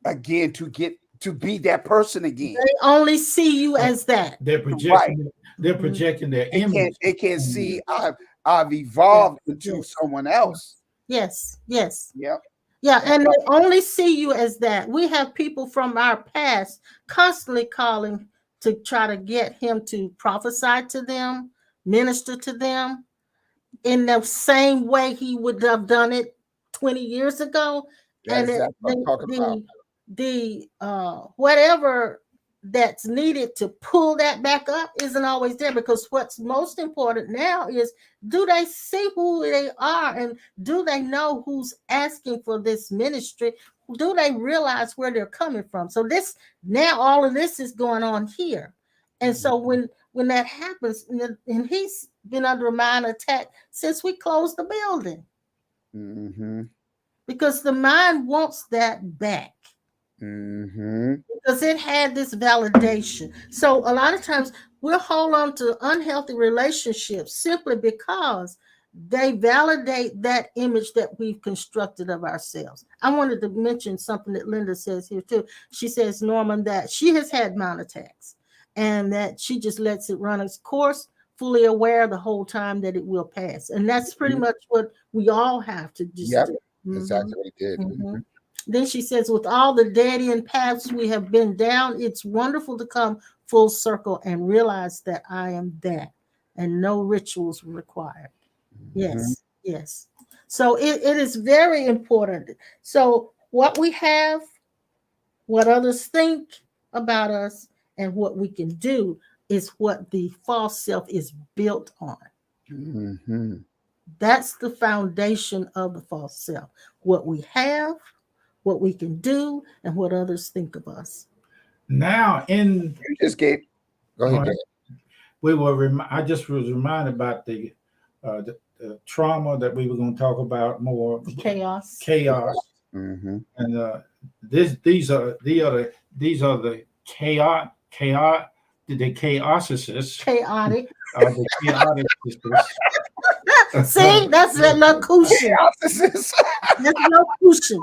again to get to be that person again. They only see you as that. They're Right. projecting. They're Mhm. projecting their They can't image. they can't on see you. I've Yes. evolved into Yes. someone else. Yes. Yes. Yep. Yeah, And and they only see you as that. We have people from our past constantly calling to try to get him to prophesy to them, minister to them in the same way he would have done it 20 years ago. that And is exactly what I'm talking about. the whatever that's needed to pull that back up isn't always there, because what's most important now is, do they see who they are, and do they know who's asking for this ministry? Do they realize where they're coming from? So this, now all of this is going on here. And so when that happens, and he's been under a mind attack since we closed the building, Mm-hmm. because the mind wants that back, Mm-hmm. because it had this validation. So a lot of times we'll hold on to unhealthy relationships simply because they validate that image that we've constructed of ourselves. I wanted to mention something that Linda says here too. She says, Norman, that she has had mind attacks and that she just lets it run its course, fully aware the whole time that it will pass. And that's pretty much what we all have to just Yep. do. Exactly Mhm, what he did. mhm. Then she says, with all the dead end paths we have been down, it's wonderful to come full circle and realize that I am that, and no rituals required. Mm-hmm. Yes, yes. So it is very important. So what we have, what others think about us, and what we can do is what the false self is built on. Mm-hmm. That's the foundation of the false self. What we have, what we can do, and what others think of us. Now, in You just gave. Go go ahead. Go ahead. We were. I just was reminded about the trauma that we were going to talk about more. The chaos. Chaos, Mm-hmm. and these are the chaos the chaosicists Chaotic. the chaoticists. See, that's that locution. Chaos. That's locution.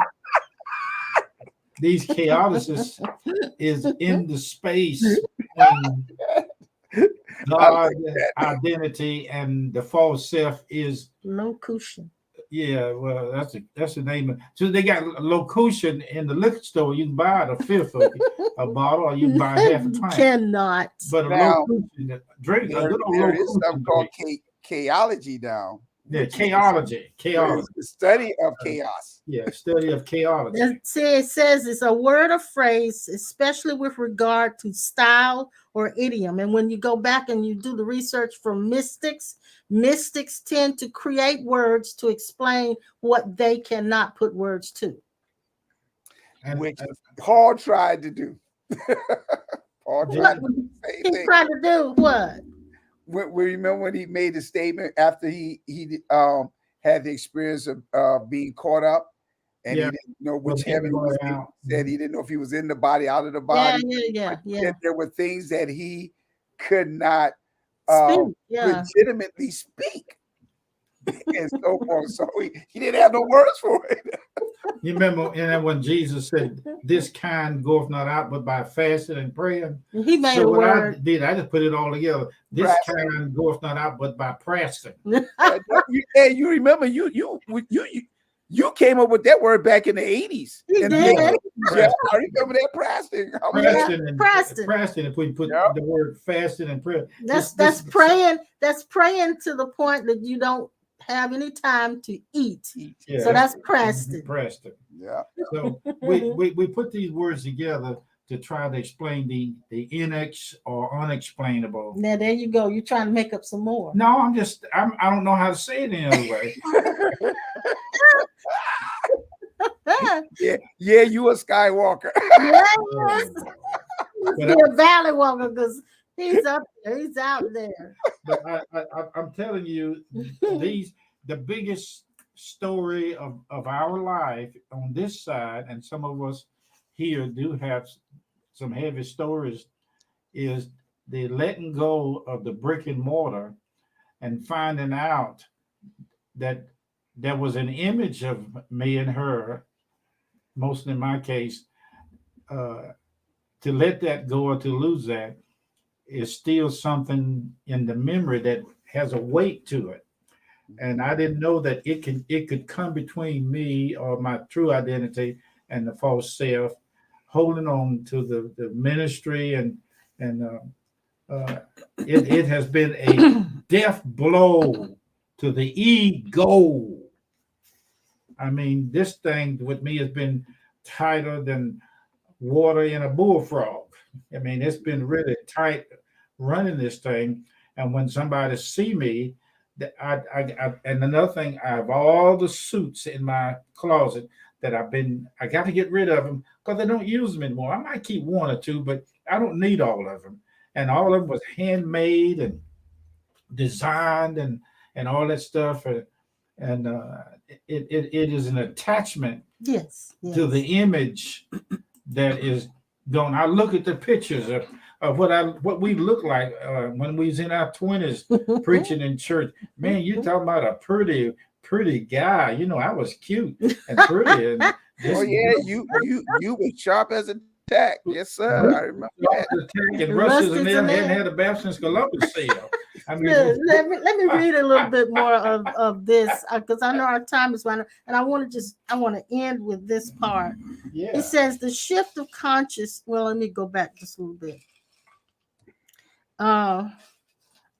These chaoticists is in the space between I like God that. identity and the false self is. Locution. Yeah, well, that's the name of. So they got locution in the liquor store. You can buy it a fifth of a bottle, or you can buy half a You pint. cannot. But a Now locution drink, a there good old there is something locution called drink. chaology now, Yeah, which is chaology. the study of chaos. Yeah, study of chaology. It says it's a word or phrase, especially with regard to style or idiom. And when you go back and you do the research from mystics tend to create words to explain what they cannot put words to. And, Which Paul tried to do. Paul tried to do the same He thing. tried to do what? We remember when he made the statement after he had the experience of being caught up, and he didn't know which heaven he was in. He said he didn't know if he was in the body, out of the body. Yeah. That there were things that he could not Speak, yeah. legitimately speak, and so forth. So he didn't have no words for it. You remember, and when Jesus said, "This kind goeth not out but by fasting and praying." He made so a what word. I did, I just put it all together. This kind goeth not out but by pressing. Hey, you remember you came up with that word back in the 80s. He did. Yeah, I remember that Preston. Preston, if we put the word fasting and prayer. That's praying. That's praying to the point that you don't have any time to eat. Yeah, so that's Preston. Yeah. So we put these words together to try to explain the inex or unexplainable. Now there you go. You're trying to make up some more. No, I don't know how to say it any other way. yeah, you a Skywalker. Yes. He's a valley walker because he's up there, he's out there. But I'm telling you, the biggest story of our life on this side, and some of us here do have some heavy stories, is the letting go of the brick and mortar and finding out that there was an image of me and her, mostly in my case, to let that go or to lose that is still something in the memory that has a weight to it. And I didn't know that it could come between me or my true identity and the false self, holding on to the ministry, and it has been a death blow to the ego. I mean, this thing with me has been tighter than water in a bullfrog. I mean, it's been really tight running this thing. And when somebody see me, I and another thing, I have all the suits in my closet that I got to get rid of them because I don't use them anymore. I might keep one or two, but I don't need all of them. And all of them was handmade and designed and all that stuff. And it is an attachment to the image that is going. I look at the pictures of what we look like when we was in our 20s preaching in church. Man, you talking about a pretty guy. You know, I was cute and pretty. And you were sharp as a tack. Yes, sir. I remember that. And Russell's and them hadn't had a bath since Columbus sailed. I mean, let me read a little bit more of this because I know our time is running, and I want to end with this part. Yeah. It says the shift of conscious. Well, let me go back just a little bit.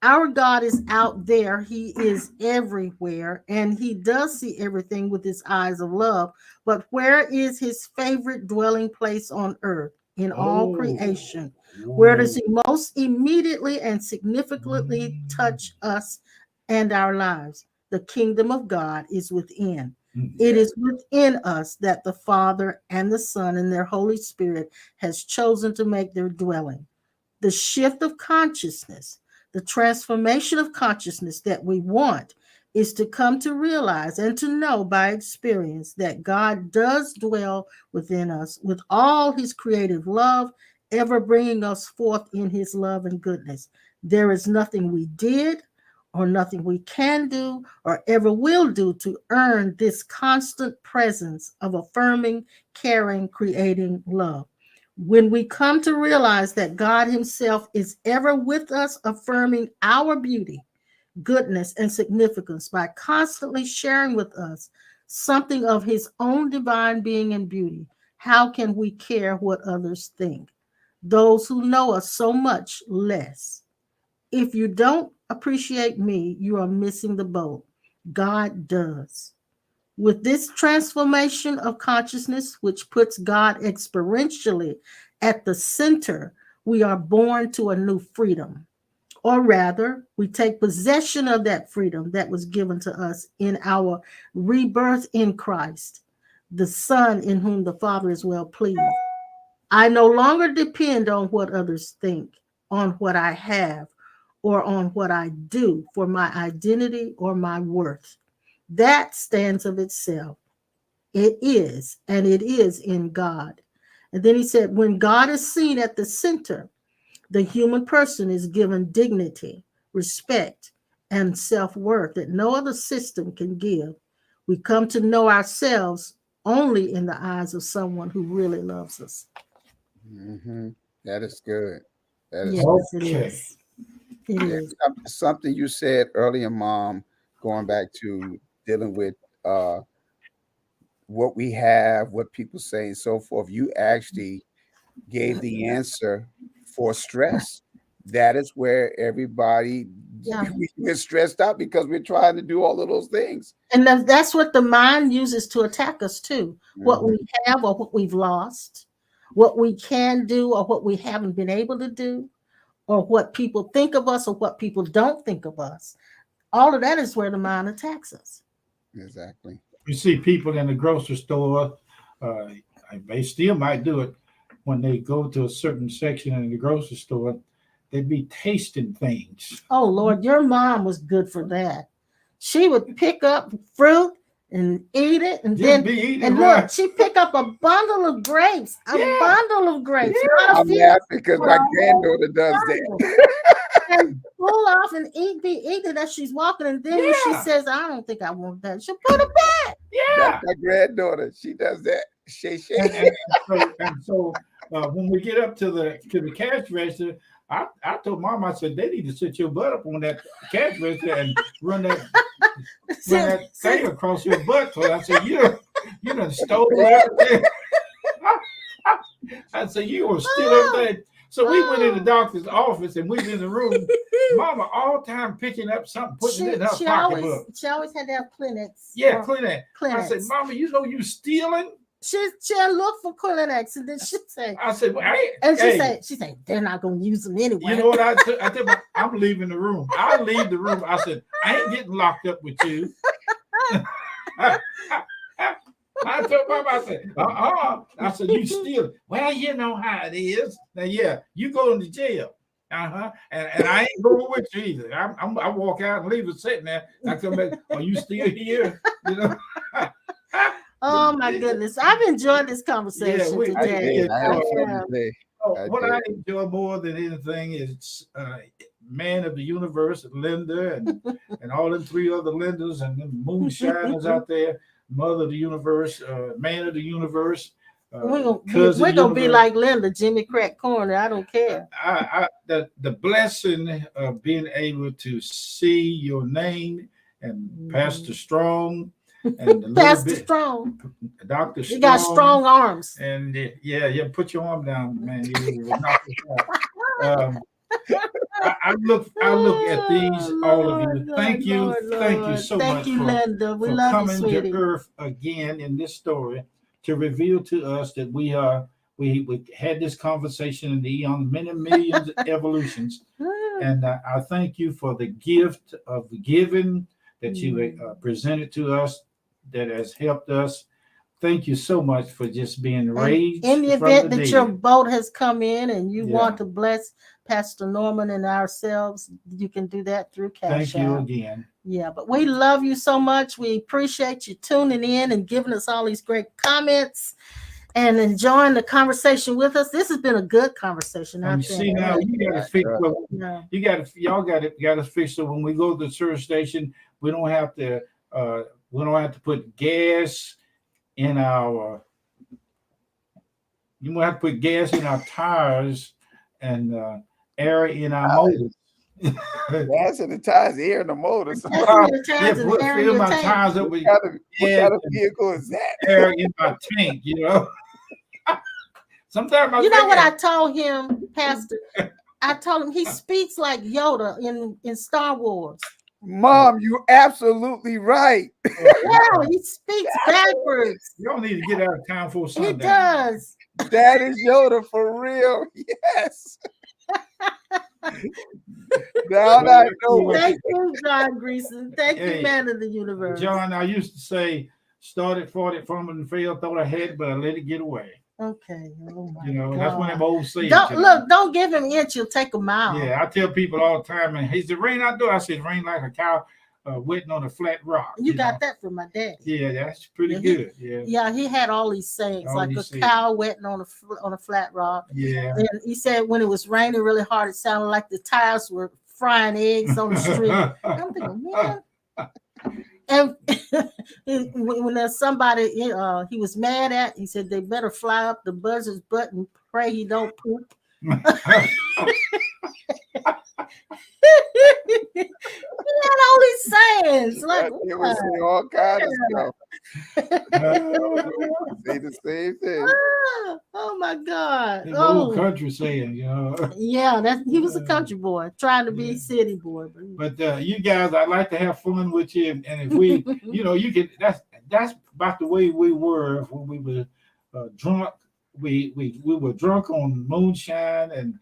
Our God is out there. He is everywhere, and he does see everything with his eyes of love. But where is his favorite dwelling place on earth in all creation? Where does he most immediately and significantly touch us and our lives? The kingdom of God is within. It is within us that the Father and the Son and their Holy Spirit has chosen to make their dwelling. The shift of consciousness, the transformation of consciousness that we want is to come to realize and to know by experience that God does dwell within us with all his creative love, ever bringing us forth in his love and goodness. There is nothing we did or nothing we can do or ever will do to earn this constant presence of affirming, caring, creating love. When we come to realize that God himself is ever with us, affirming our beauty, goodness, and significance by constantly sharing with us something of his own divine being and beauty, how can we care what others think? Those who know us so much less. If you don't appreciate me, you are missing the boat. God does. With this transformation of consciousness, which puts God experientially at the center, we are born to a new freedom. Or rather, we take possession of that freedom that was given to us in our rebirth in Christ, the Son in whom the Father is well pleased. I no longer depend on what others think, on what I have, or on what I do for my identity or my worth. That stands of itself. It is, and it is in God. And then he said, when God is seen at the center, the human person is given dignity, respect, and self-worth that no other system can give. We come to know ourselves only in the eyes of someone who really loves us. Mm-hmm. That is good. That is Yes, good. it Okay. is. It Yeah, is. something you said earlier, Mom, going back to dealing with uh, what we have, what people say, and so forth. You actually gave the answer for stress. That is where everybody Yeah. we're stressed out because we're trying to do all of those things. And that's what the mind uses to attack us too. What Mhm. we have or what we've lost, what we can do or what we haven't been able to do, or what people think of us or what people don't think of us. All of that is where the mind attacks us. Exactly. You see people in the grocery store, uh, they still might do it when they go to a certain section in the grocery store. They'd be tasting things. Oh Lord, your mom was good for that. She would pick up fruit and eat it, and Just then be eating and right. look, she pick up a bundle of grapes, Yeah. not a I'm few, laughing because but my a whole granddaughter does bundle, that. and pull off and be eating as she's walking. And then when she Yeah. says, "I don't think I want that," she'll put it back. That's Yeah. my granddaughter. She does that. Shay Shay. And so when we get up to the cash register, I told Mom, I said they need to sit your butt up on that cash register and run that thing across your butt. So I said you done stole everything. I said you were steal everything. So we went in the doctor's office and we was in the room. Mama all time picking up something, putting it in her pocketbook. She always had to have clinics. Yeah, Kleenex. I said, Kleenex. Mama, you know you stealing? She'll look for Kleenex, and then she'll say, I said, well, she say, they're not gonna use them anyway. You know what I tell my, I'm leaving the room. I leave the room. I said, I ain't getting locked up with you. I told Mama, I said, I said, you steal. Well, you know how it is. Now, yeah, you going to jail. And I ain't going with you either. I walk out and leave it sitting there. I come back. Are you still here? You know. Oh my goodness, I've enjoyed this conversation I today. did. I had fun today. What I enjoy more than anything is man of the universe, Linda, and all them three other Lindas and them moonshiners out there, mother of the universe, man of the universe. We're gonna be like Linda, Jimmy Crack Corner. I don't care. The blessing of being able to see your name and Pastor Strong and Pastor Strong, Dr. Strong. You got strong arms. And yeah, put your arm down, man. You will knock it out. I look at these, all of you. Thank you so much. Thank you, Linda. We for love coming you, sweetie. to Earth again in this story to reveal to us that we had this conversation in the eon, many millions of evolutions, and I thank you for the gift of giving that you presented to us, that has helped us. Thank you so much for just being raised. In the event that your boat has come in and you want to bless Pastor Norman and ourselves, you can do that through Cash App. Thank you again. Yeah, but we love you so much. We appreciate you tuning in and giving us all these great comments and enjoying the conversation with us. This has been a good conversation. And you see now, you got to fix. Y'all got to fix it. When we go to the service station, we don't have to put gas in our. You won't have to put gas in our tires and air in our motors. Gas in the tires, air in the motors. Fill my tires up with what kind of vehicle is that? Air in my tank, you know. Sometimes you know what I told him, Pastor? I told him he speaks like Yoda in Star Wars. Mom, you're absolutely right. Yeah, he speaks backwards. Y'all need to get out of town for He sundown. does. That is Yoda for real. Yes. Now I know. Thank you, John Greason. Thank Hey, you, man of the universe. John, I used to say, started, fought it, fumbled, and failed, thought I had it, but I let it get away. Okay. Oh my You know, God. that's one of them old sayings. Don't you know. look. Don't give him inch. You'll take a mile. Yeah, I tell people all the time, and is it rain outdoor? I said, rain like a cow wetting on a flat rock. You got know? that from my dad. Yeah, that's pretty Yeah, good. Yeah. Yeah, he had all these sayings, All like these a sayings. cow wetting on a flat rock. Yeah. And he said when it was raining really hard, it sounded like the tires were frying eggs on the street. I'm thinking, man. And when there's somebody he was mad at, he said they better fly up the buzzard's butt and pray he don't poop. He had all these sayings. Like, It was saying all kinds of stuff. Say the same thing. oh my God. Them old country saying, you know. Yeah, he was a country boy trying to be a city boy. But you guys, I like to have fun with you, and if we, you know, you can. That's about the way we were when we were drunk. We were drunk on moonshine and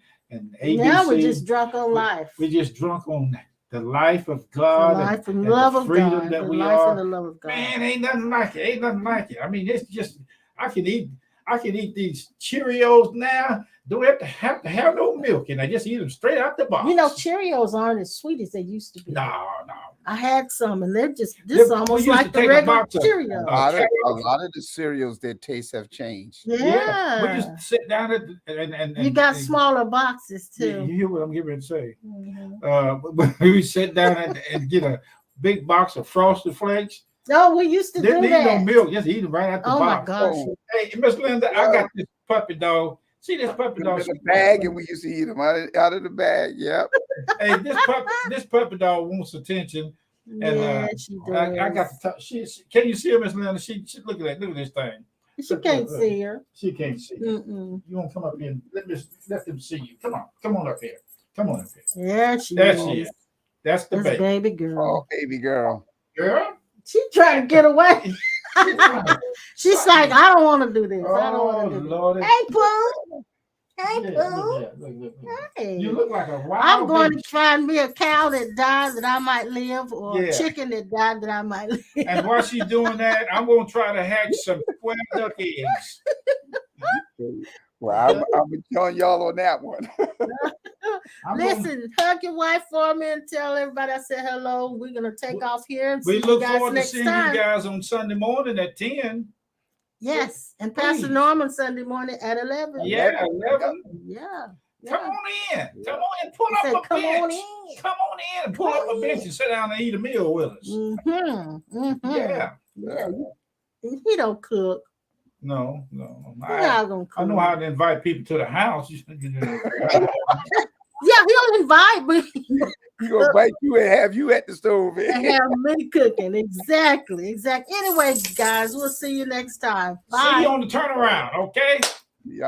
ABC. Now we're just drunk on life. We're just drunk on the life of God, the life and the love of freedom God. that The we life are. and the love of God. Man, ain't nothing like it. Ain't nothing like it. I mean, it's just I can eat these Cheerios now. Don't have to have no milk, and I just eat them straight out the box. You know, Cheerios aren't as sweet as they used to be. No. I had some, and they're just We almost used like to the take a regular box of- Cheerios. A lot of the cereals, their tastes have changed. Yeah. We just sit down and You got and- smaller boxes You too. hear what I'm getting ready to say? Mhm. We sit down and get a big box of Frosted Flakes. Oh, we used to Didn't do need that. no milk, just eat them right out the Oh my box. gosh. Oh, Hey, Miss Linda, I got this puppy dog. See this puppy put them dog? in the bag, and we used to eat them out of the bag. Yep. Hey, this puppy dog wants attention. And Yeah, she does. I got to talk. Can you see her, Miss Linda? She look at that. Look at this thing. She can't see her. She can't see. Mm-mm. You want to come up here and let them see you. Come on up here. Come on up here. Yeah, she There is. she is. That's the That's baby. baby girl. Oh, baby girl. Girl. She trying to get away. She's like, I don't want to do this. I don't Oh want to do this. Lord. Hey, Pooh. Hey, Yeah, Pooh. look. Hey. You look like a wild I'm going baby. to find me a cow that died that I might live, or Yeah. a chicken that died that I might live. And while she's doing that, I'm going to try to hatch some square duck eggs. Well, I'll be telling y'all on that one. Listen, hug your wife for me and tell everybody I said hello. We're going to take off here and see We you look guys forward to next seeing time. you guys on Sunday morning at 10. Yes, and Pastor Please. Norman Sunday morning at 11. Yeah, 11. Yeah. Come on in. Come on in. Pull He up said, a come bench. on in. Come on in and pull up a bench and sit down and eat a meal with us. Mm-hmm. Mm-hmm. Yeah. Yeah. He don't cook. No. He's not gonna cook. I know how to invite people to the house. Yeah, he'll invite me He's gonna bite you and have you at the stove. and have me cooking. Exactly. Anyway, guys, we'll see you next time. Bye. See you on the turnaround, okay? Yeah.